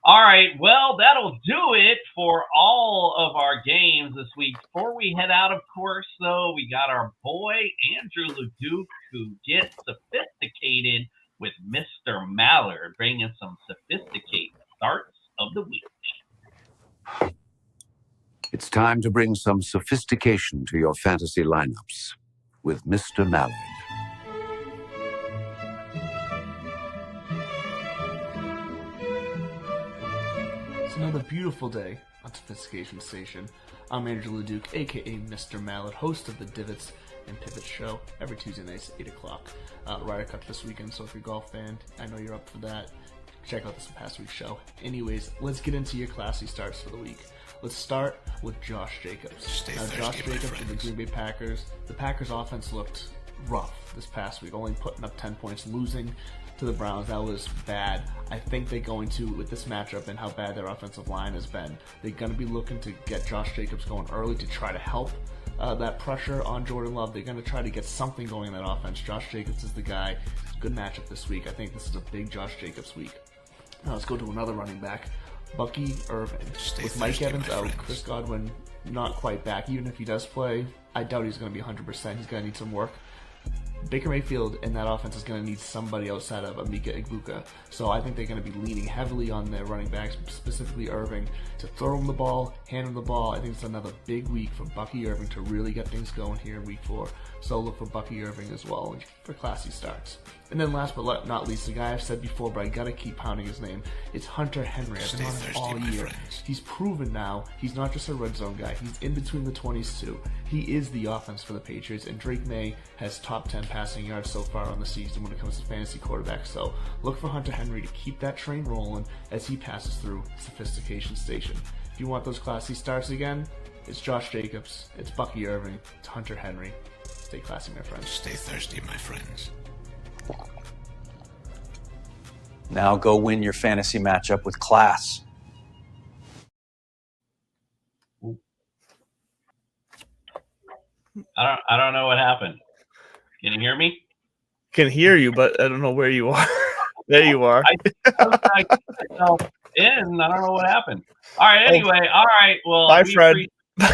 All right, well, that'll do it for all of our games this week. Before we head out, of course, though, we got our boy, Andrew Leduc, who gets sophisticated with Mr. Mallard, bringing some sophisticated starts of the week. It's time to bring some sophistication to your fantasy lineups with Mr. Mallard. Another beautiful day on Sophistication Station. I'm Andrew Leduc, aka Mr. Mallard, host of the Divots and Pivots show every Tuesday nights at 8 o'clock. Ryder Cup this weekend, so if you're a golf fan, I know you're up for that. Check out this past week's show. Anyways, let's get into your classy starts for the week. Let's start with Josh Jacobs. Josh Jacobs of the Green Bay Packers. The Packers offense looked rough this past week, only putting up 10 points, losing to the Browns. That was bad. I think they're going to, with this matchup and how bad their offensive line has been, they're going to be looking to get Josh Jacobs going early to try to help that pressure on Jordan Love. They're going to try to get something going in that offense. Josh Jacobs is the guy. Good matchup this week. I think this is a big Josh Jacobs week. Now let's go to another running back, Bucky Irvin. With Mike Evans out, Chris Godwin not quite back. Even if he does play, I doubt he's going to be 100%. He's going to need some work. Baker Mayfield in that offense is going to need somebody outside of Emeka Egbuka. So I think they're going to be leaning heavily on their running backs, specifically Irving, to throw him the ball, hand him the ball. I think it's another big week for Bucky Irving to really get things going here in week 4. So look for Bucky Irving as well for classy starts. And then last but not least, the guy I've said before, but I got to keep pounding his name, it's Hunter Henry. I've been on him all year. He's proven now he's not just a red zone guy. He's in between the 20s too. He is the offense for the Patriots, and Drake May has top 10 passing yards so far on the season when it comes to fantasy quarterbacks. So look for Hunter Henry to keep that train rolling as he passes through Sophistication Station. If you want those classy starts again, it's Josh Jacobs, it's Bucky Irving, it's Hunter Henry. Stay classy, my friends. Stay thirsty, my friends. Now go win your fantasy matchup with class. I don't know what happened. Can you hear me? Can hear you, but I don't know where you are. There you are. I don't know what happened. All right. Anyway. All right. Well, bye, Fred. See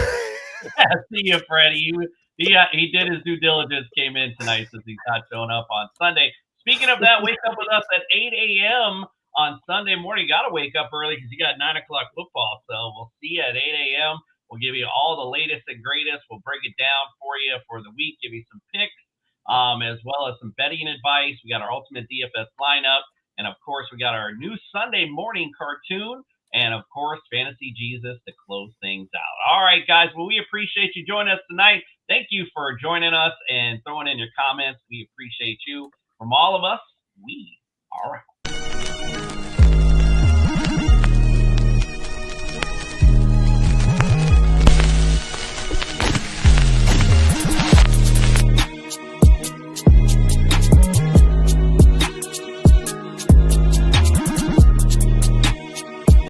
you, Freddie. He did his due diligence. Came in tonight since he's not showing up on Sunday. Speaking of that, wake up with us at 8 a.m. on Sunday morning. You got to wake up early because you got 9 o'clock football. So we'll see you at 8 a.m. We'll give you all the latest and greatest. We'll break it down for you for the week, give you some picks, as well as some betting advice. We got our ultimate DFS lineup. And, of course, we got our new Sunday morning cartoon. And, of course, Fantasy Jesus to close things out. All right, guys. Well, we appreciate you joining us tonight. Thank you for joining us and throwing in your comments. We appreciate you. From all of us, we are out.